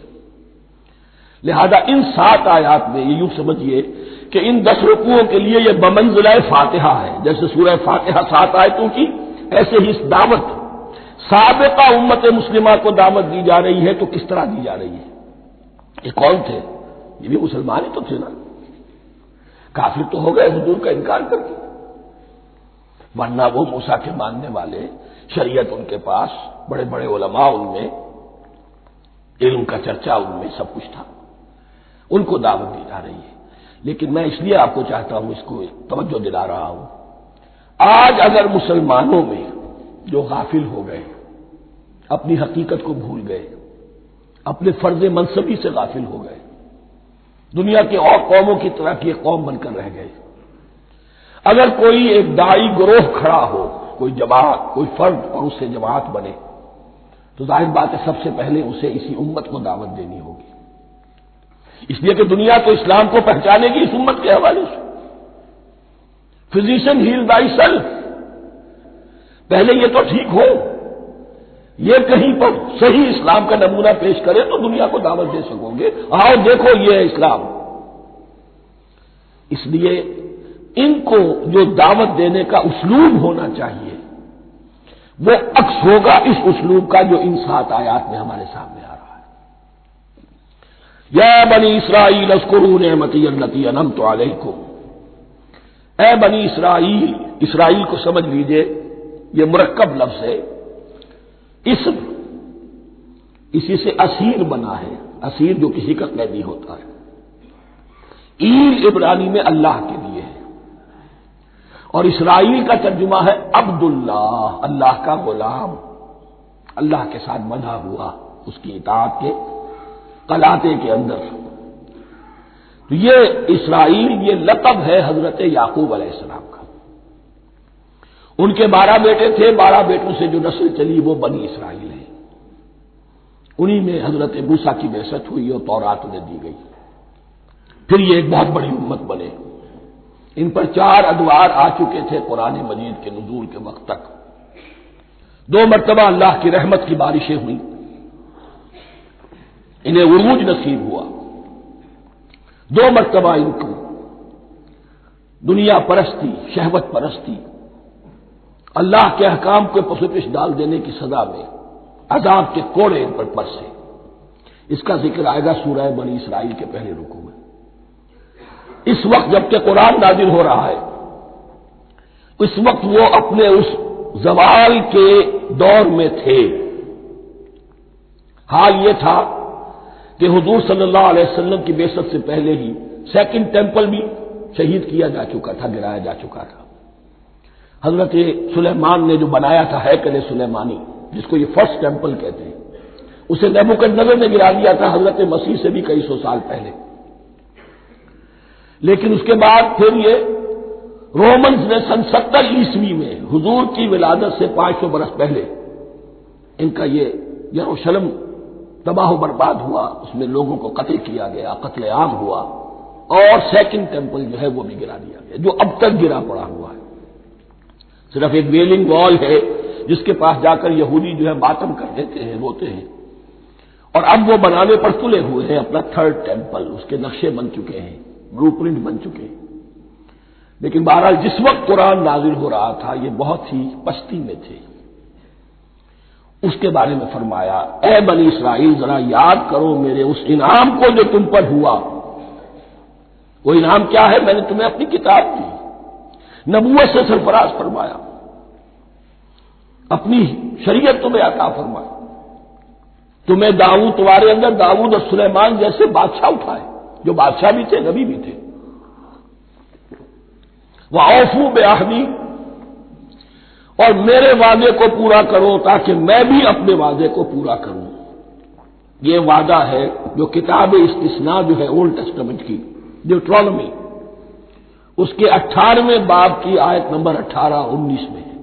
لہذا ان 7 آیات میں یہ یوں سمجھیے کہ ان 10 رکوعوں کے لیے یہ بمنزلہ فاتحہ ہے، جیسے سورہ فاتحہ 7 آیتوں کی، ایسے ہی اس دعوت سابقہ امت مسلمہ کو دعوت دی جا رہی ہے۔ تو کس طرح دی جا رہی ہے؟ یہ کون تھے؟ یہ بھی مسلمان ہی تو تھے نا، کافر تو ہو گئے حضور کا انکار کر کے، ورنہ وہ موسیٰ کے ماننے والے، شریعت ان کے پاس، بڑے بڑے علماء ان میں، علم کا چرچا ان میں، سب کچھ تھا، ان کو دعوت دی جا رہی ہے۔ لیکن میں اس لیے آپ کو چاہتا ہوں، اس کو توجہ دلا رہا ہوں، آج اگر مسلمانوں میں جو غافل ہو گئے، اپنی حقیقت کو بھول گئے، اپنے فرض منصبی سے غافل ہو گئے، دنیا کے اور قوموں کی طرح کی ایک قوم بن کر رہ گئے، اگر کوئی ایک داعی گروہ کھڑا ہو، کوئی جماعت، کوئی فرد، اور اس سے جماعت بنے، تو ظاہر بات ہے سب سے پہلے اسے اسی امت کو دعوت دینی ہوگی، اس لیے کہ دنیا تو اسلام کو پہچانے گی اس امت کے حوالے سے۔ فزیشین ہیل بائی سیلف، پہلے یہ تو ٹھیک ہو، یہ کہیں پر صحیح اسلام کا نمونہ پیش کرے تو دنیا کو دعوت دے سکو گے، آؤ دیکھو یہ ہے اسلام۔ اس لیے ان کو جو دعوت دینے کا اسلوب ہونا چاہیے وہ عکس ہوگا اس اسلوب کا جو ان 7 آیات میں ہمارے سامنے آ رہا ہے۔ یا بنی اسرائیل اذکروا نعمتی التی انعمت علیکم، اے بنی اسرائیل، اسرائیل کو سمجھ لیجئے، یہ مرکب لفظ ہے، اسم، اسی سے اسیر بنا ہے، اسیر جو کسی کا قیدی ہوتا ہے۔ ایل عبرانی میں اللہ کے لیے ہے، اور اسرائیل کا ترجمہ ہے عبداللہ، اللہ کا غلام، اللہ کے ساتھ بندھا ہوا، اس کی اطاعت کے قلاتے کے اندر۔ تو یہ اسرائیل، یہ لقب ہے حضرت یعقوب علیہ السلام کا۔ ان کے 12 بیٹے تھے، 12 بیٹوں سے جو نسل چلی وہ بنی اسرائیل ہے، انہی میں حضرت موسیٰ کی بعثت ہوئی اور تورات انہیں دی گئی، پھر یہ ایک بہت بڑی امت بنے۔ ان پر 4 ادوار آ چکے تھے قرآن مجید کے نزول کے وقت تک۔ 2 مرتبہ اللہ کی رحمت کی بارشیں ہوئیں، انہیں عروج نصیب ہوا، 2 مرتبہ ان کو دنیا پرستی، شہوت پرستی، اللہ کے احکام کو پسپش ڈال دینے کی سزا میں عذاب کے کوڑے ان پر برسے۔ اس کا ذکر آئے گا سورہ بنی اسرائیل کے پہلے رکوع میں۔ اس وقت جبکہ قرآن نازل ہو رہا ہے، اس وقت وہ اپنے اس زوال کے دور میں تھے۔ حال یہ تھا کہ حضور صلی اللہ علیہ وسلم کی بعثت سے پہلے ہی 2nd ٹیمپل بھی شہید کیا جا چکا تھا، گرایا جا چکا تھا۔ حضرت سلیمان نے جو بنایا تھا ہیکل سلیمانی، جس کو یہ 1st ٹیمپل کہتے ہیں، اسے نیبوکدنیزر نے گرا دیا تھا حضرت مسیح سے بھی کئی سو سال پہلے۔ لیکن اس کے بعد پھر یہ رومنز نے سن 70 عیسوی میں حضور کی ولادت سے 500 برس پہلے ان کا یہ یروشلم تباہ و برباد ہوا، اس میں لوگوں کو قتل کیا گیا، قتل عام ہوا، اور 2nd ٹیمپل جو ہے وہ بھی گرا دیا گیا، جو اب تک گرا پڑا ہوا ہے۔ صرف ایک ویلنگ وال ہے جس کے پاس جا کر یہودی جو ہے ماتم کر دیتے ہیں، روتے ہیں، اور اب وہ بنانے پر تلے ہوئے ہیں اپنا 3rd ٹیمپل، اس کے نقشے بن چکے ہیں، بلو پرنٹ بن چکے ہیں۔ لیکن بہرحال جس وقت قرآن نازل ہو رہا تھا یہ بہت ہی پستی میں تھے۔ اس کے بارے میں فرمایا، اے بنی اسرائیل ذرا یاد کرو میرے اس انعام کو جو تم پر ہوا، وہ انعام کیا ہے؟ میں نے تمہیں اپنی کتاب دی، نبوت سے سرفراز فرمایا، اپنی شریعت تمہیں عطا فرمائی، تمہیں داؤد، تمہارے اندر داؤد اور سلیمان جیسے بادشاہ اٹھائے جو بادشاہ بھی تھے، نبی بھی تھے۔ وَأَوْفُوا بِعَهْدِي، اور میرے وعدے کو پورا کرو تاکہ میں بھی اپنے وعدے کو پورا کروں۔ یہ وعدہ ہے جو کتاب استثناء جو ہے اولڈ ٹیسٹمنٹ کی، ڈیوٹرانومی، اس کے 18ویں باب کی آیت نمبر 18-19 میں ہے۔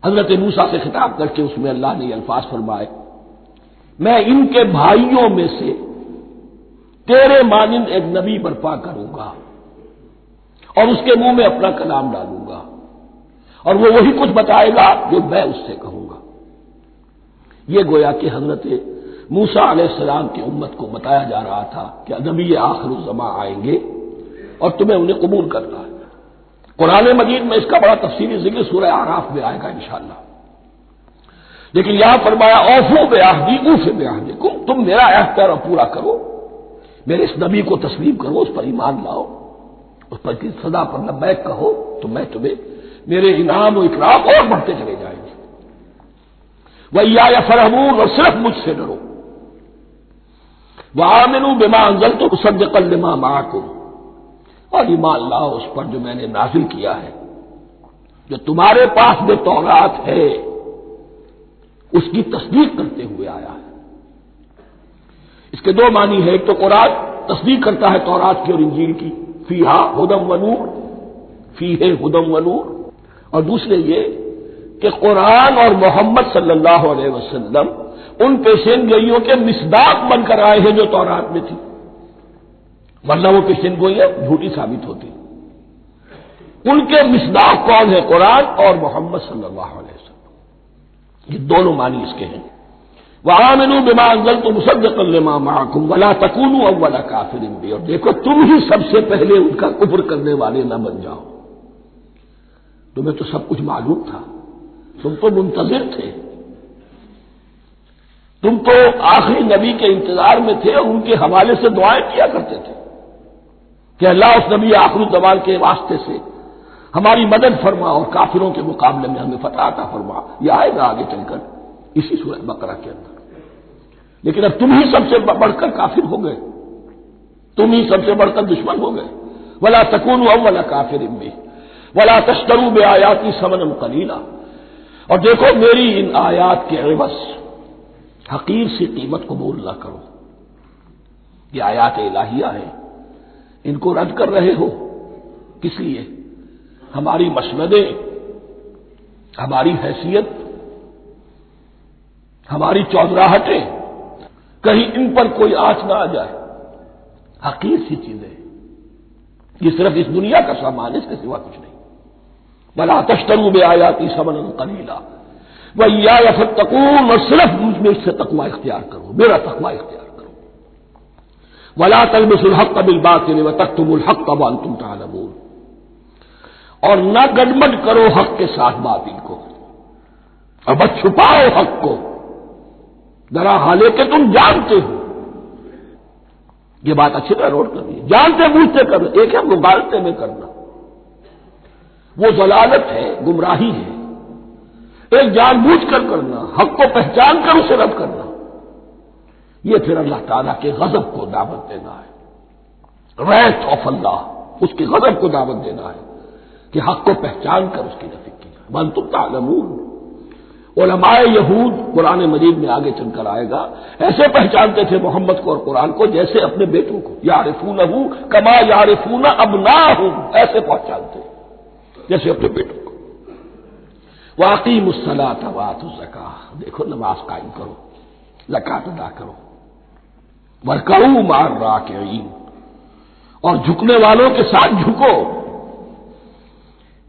حضرت موسیٰ سے خطاب کر کے اس میں اللہ نے یہ الفاظ فرمائے، میں ان کے بھائیوں میں سے تیرے مانند ایک نبی برپا کروں گا اور اس کے منہ میں اپنا کلام ڈالوں گا، اور وہ وہی کچھ بتائے گا جو میں اس سے کہوں گا۔ یہ گویا کہ حضرت موسیٰ علیہ السلام کی امت کو بتایا جا رہا تھا کہ نبی آخر الزماں آئیں گے اور تمہیں انہیں قبول کرنا ہے۔ قرآن مجید میں اس کا بڑا تفصیلی ذکر سورہ اعراف میں آئے گا انشاءاللہ، لیکن یہاں فرمایا اوفوا بعہدی اوف بعہدکم، تم میرا عہد پیرا پورا کرو، میرے اس نبی کو تسلیم کرو، اس پر ایمان لاؤ، اس پر کی صدا پر لبیک کہو، تو میں تمہیں میرے انعام و اکرام اور بڑھتے چلے جائیں گے۔ وَإِيَّايَ فَارْهَبُونِ، اور صرف مجھ سے ڈرو۔ وَآمِنُوا بِمَا أَنزَلْتُ مُصَدِّقًا لِمَا مَعَكُمْ، اور ایمان لاؤ اس پر جو میں نے نازل کیا ہے، جو تمہارے پاس جو تورات ہے اس کی تصدیق کرتے ہوئے آیا ہے۔ اس کے دو معنی ہے، ایک تو قرآن تصدیق کرتا ہے تورات کی اور انجیل کی، فیہا ھدی ونور، فیہ ھدی ونور، اور دوسرے یہ کہ قرآن اور محمد صلی اللہ علیہ وسلم ان پیشین گوئیوں کے مصداق بن کر آئے ہیں جو تورات میں تھی، ورنہ وہ پیشین گوئیاں جھوٹی ثابت ہوتی۔ ان کے مصداق کون ہے؟ قرآن اور محمد صلی اللہ علیہ وسلم، یہ دونوں معنی اس کے ہیں۔ وَآمِنُوا بِمَا أَنزَلْتُ مُصَدِّقًا لِمَا مَعَكُمْ وَلَا تَكُونُوا أَوَّلَ كَافِرٍ بِهِ، اور دیکھو تم ہی سب سے پہلے ان کا کفر کرنے والے نہ بن جاؤ۔ تمہیں تو سب کچھ معلوم تھا، تم تو منتظر تھے، تم تو آخری نبی کے انتظار میں تھے اور ان کے حوالے سے دعائیں کیا کرتے تھے کہ اللہ اس نبی آخر الزمان کے واسطے سے ہماری مدد فرما اور کافروں کے مقابلے میں ہمیں فتح عطا فرما۔ یہ آئے گا آگے چل کر اسی سورہ بقرہ کے اندر۔ لیکن اب تم ہی سب سے بڑھ کر کافر ہو گئے، تم ہی سب سے بڑھ کر دشمن ہو گئے۔ وَلَا تَكُونُوا أَوَّلَ كَافِرٍ بِهِ وَلَا تَشْتَرُوا بِآيَاتِي ثَمَنًا قَلِيلًا، اور دیکھو میری ان آیات کے عوض حقیر سی قیمت قبول نہ کرو۔ یہ آیات الہیہ ہیں، ان کو رد کر رہے ہو، کس لیے؟ ہماری مسندیں، ہماری حیثیت، ہماری چودراہٹیں، کہیں ان پر کوئی آنچ نہ آ جائے۔ حقیر سی چیزیں، یہ صرف اس دنیا کا سامان، اس کے سوا کچھ نہیں۔ وَلَا تَشْتَرُوا بِآيَاتِي ثَمَنًا قَلِيلًا وَإِيَّايَ فَاتَّقُونِ، اور صرف مجھ میں اس سے تقوی اختیار کرو، میرا تقوی اختیار کرو۔ وَلَا تَلْبِسُوا الْحَقَّ بِالْبَاطِلِ وَتَكْتُمُوا الْحَقَّ وَأَنْتُمْ تَعْلَمُونَ، اور نہ گڑبڑ کرو حق کے ساتھ باطل کو، اور بس چھپاؤ حق کو، ذرا حالے کہ تم جانتے ہو۔ یہ بات اچھی طرح نوٹ کرنی ہے، جانتے بوجھتے کرنا، ایک ہے مغالطے میں کرنا، وہ ضلالت ہے، گمراہی ہے۔ ایک جان بوجھ کر کرنا، حق کو پہچان کر اسے رد کرنا، یہ پھر اللہ تعالیٰ کے غضب کو دعوت دینا ہے، wrath of اللہ، اس کے غضب کو دعوت دینا ہے کہ حق کو پہچان کر اس کی نفی کی جائے۔ وَأَنْتُمْ تَعْلَمُونَ، علماء یہود قرآن مجید میں آگے چل کر آئے گا، ایسے پہچانتے تھے محمد کو اور قرآن کو جیسے اپنے بیٹوں کو، یعرفونہ کما یعرفون ابناہم، ایسے پہچانتے جیسے اپنے بیٹوں کو۔ وَأَقِیمُوا الصَّلَاةَ وَآتُوا الزَّکَاۃَ، دیکھو نماز قائم کرو، زکوٰۃ ادا کرو۔ وَارْكَعُوا مَعَ الرَّاكِعِينَ، اور جھکنے والوں کے ساتھ جھکو۔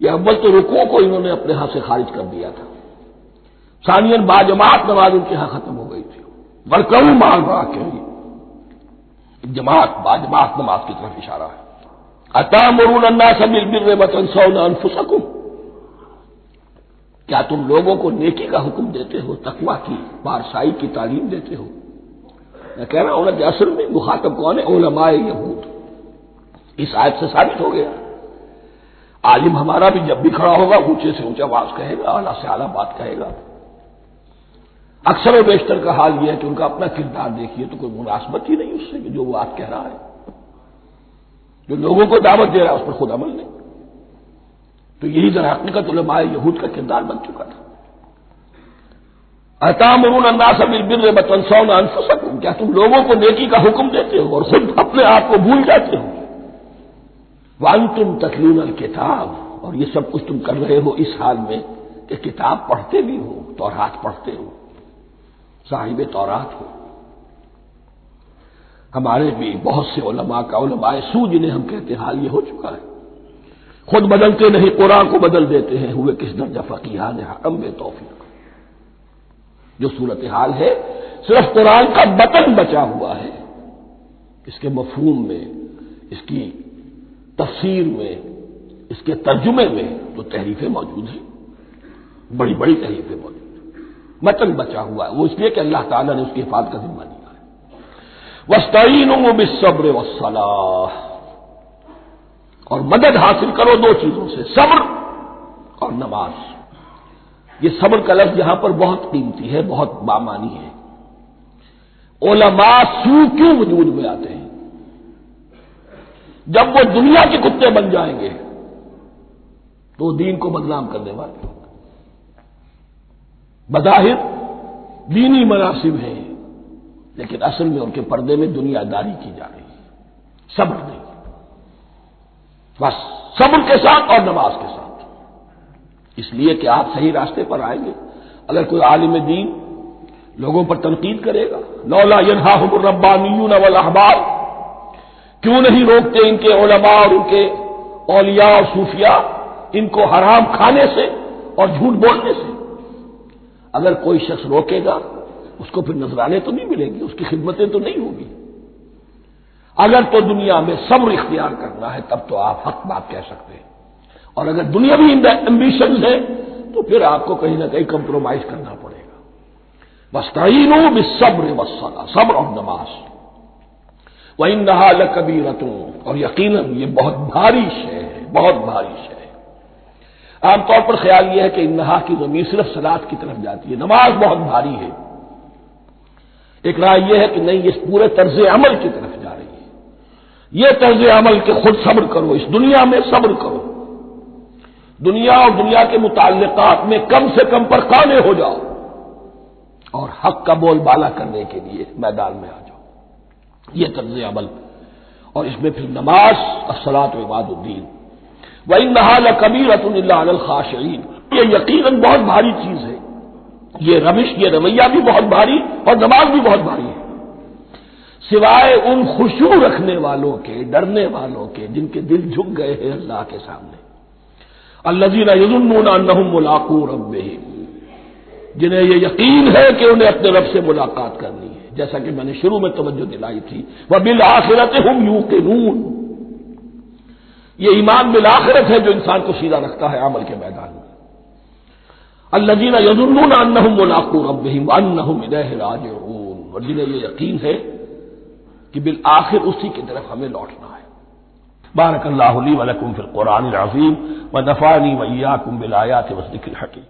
یہ اول تو رکوع کو انہوں نے اپنے ہاں سے خارج کر دیا تھا، ثانیاً باجماعت نماز ان کے ہاں ختم ہو گئی تھی۔ وَارْكَعُوا مَعَ الرَّاكِعِينَ، جماعت باجماعت نماز کی طرف اشارہ ہے۔ أَتَأْمُرُونَ النَّاسَ بِالْبِرِّ وَتَنْسَوْنَ أَنفُسَكُمْ، کیا تم لوگوں کو نیکی کا حکم دیتے ہو، تقویٰ کی، پارسائی کی تعلیم دیتے ہو؟ میں کہہ رہا ہوں کہ اصل میں مخاطب کون ہے؟ علماء یہود، اس آیت سے ثابت ہو گیا عالم ہمارا بھی جب بھی کھڑا ہوگا اونچے سے اونچا آواز کہے گا، اعلیٰ سے اعلیٰ بات کہے گا۔ اکثر و بیشتر کا حال یہ ہے کہ ان کا اپنا کردار دیکھیے تو کوئی مناسبت ہی نہیں اس سے کہ جو وہ بات کہہ رہا ہے، جو لوگوں کو دعوت دے رہا ہے اس پر خود عمل نہیں۔ تو یہی در حقیقت علماء یہود کا کردار بن چکا تھا۔ اتامرون الناس بالبر وتنسون انفسکم، کیا تم لوگوں کو نیکی کا حکم دیتے ہو اور خود اپنے آپ کو بھول جاتے ہو؟ وانتم تتلون الکتاب، اور یہ سب کچھ تم کر رہے ہو اس حال میں کہ کتاب پڑھتے بھی ہو، تورات پڑھتے ہو، صاحب تورات ہو۔ ہمارے بھی بہت سے علماء کا علماء سو جنہیں ہم کہتے ہیں حال یہ ہو چکا ہے، خود بدلتے نہیں قرآن کو بدل دیتے ہیں، ہوئے کس درجہ فقیہان حرم بے توفیق۔ جو صورتحال ہے صرف قرآن کا بطن بچا ہوا ہے، اس کے مفہوم میں، اس کی تفسیر میں، اس کے ترجمے میں تو تحریفیں موجود ہیں، بڑی بڑی تحریفیں موجود ہیں، متن بچا ہوا ہے، وہ اس لیے کہ اللہ تعالیٰ نے اس کی حفاظت کا ذمہ لیا ہے۔ وَاسْتَعِینُوا بِالصَّبْرِ وَالصَّلَاةِ، اور مدد حاصل کرو دو چیزوں سے، صبر اور نماز۔ یہ صبر کا لفظ یہاں پر بہت قیمتی ہے، بہت بامانی ہے۔ علماء سو کیوں وجود میں آتے ہیں؟ جب وہ دنیا کے کتے بن جائیں گے تو دین کو بدنام کرنے والے ہوں گے۔ بظاہر دینی مناسب ہیں لیکن اصل میں ان کے پردے میں دنیا داری کی جا رہی ہے، صبر نہیں، بس صبر کے ساتھ اور نماز کے ساتھ، اس لیے کہ آپ صحیح راستے پر آئیں گے۔ اگر کوئی عالم دین لوگوں پر تنقید کرے گا، لولا ینہاہم الربانیون والاحبار، کیوں نہیں روکتے ان کے علماء اور ان کے اولیاء اور صوفیاء ان کو حرام کھانے سے اور جھوٹ بولنے سے؟ اگر کوئی شخص روکے گا اس کو پھر نذرانے تو نہیں ملیں گی، اس کی خدمتیں تو نہیں ہوگی۔ اگر تو دنیا میں صبر اختیار کرنا ہے تب تو آپ حق بات کہہ سکتے ہیں، اور اگر دنیاوی ایمبیشنز ہے تو پھر آپ کو کہیں نہ کہیں کمپرومائز کرنا پڑے گا۔ وَاسْتَعِینُوا بِالصَّبْرِ وَالصَّلَاةِ، صبر اور نماز۔ وَإِنَّهَا لَكَبِیرَةٌ، اور یقیناً یہ بہت بھاری شے ہے، بہت بھاری شے ہے۔ عام طور پر خیال یہ ہے کہ انہا کی ضمیر صرف صلاۃ کی طرف جاتی ہے، نماز بہت بھاری ہے۔ ایک رائے یہ ہے کہ نہیں، یہ پورے طرز عمل کی طرف جا رہی ہے، یہ طرز عمل کہ خود صبر کرو، اس دنیا میں صبر کرو، دنیا اور دنیا کے متعلقات میں کم سے کم پر قانع ہو جاؤ، اور حق کا بول بالا کرنے کے لیے میدان میں آ جاؤ، یہ طرز عمل۔ اور اس میں پھر نماز، الصلاۃ عماد الدین۔ وَإِنَّهَا لَكَبِیرَةٌ إِلَّا عَلَى الْخَاشِعِینَ، یہ یقیناً بہت بھاری چیز ہے، یہ روش، یہ رویہ بھی بہت بھاری اور نماز بھی بہت بھاری ہے، سوائے ان خشوع رکھنے والوں کے، ڈرنے والوں کے، جن کے دل جھک گئے ہیں اللہ کے سامنے۔ الذین یظنون انہم ملاقو ربہم، جنہیں یہ یقین ہے کہ انہیں اپنے رب سے ملاقات کرنی ہے، جیسا کہ میں نے شروع میں توجہ دلائی تھی، وبالآخرۃ ہم یوقنون، یہ ایمان بالآخرت ہے جو انسان کو سیدھا رکھتا ہے عمل کے میدان میں۔ الذین یظنون انہم ملاقو ربہم وانہم الیہ راجعون، اور جنہیں یہ یقین ہے کہ بالآخر اسی کی طرف ہمیں لوٹنا ہے۔ بارک اللہ لی ولکم فی القرآن العظیم ونفعنی وإیاکم بالآیات والذکر الحکیم۔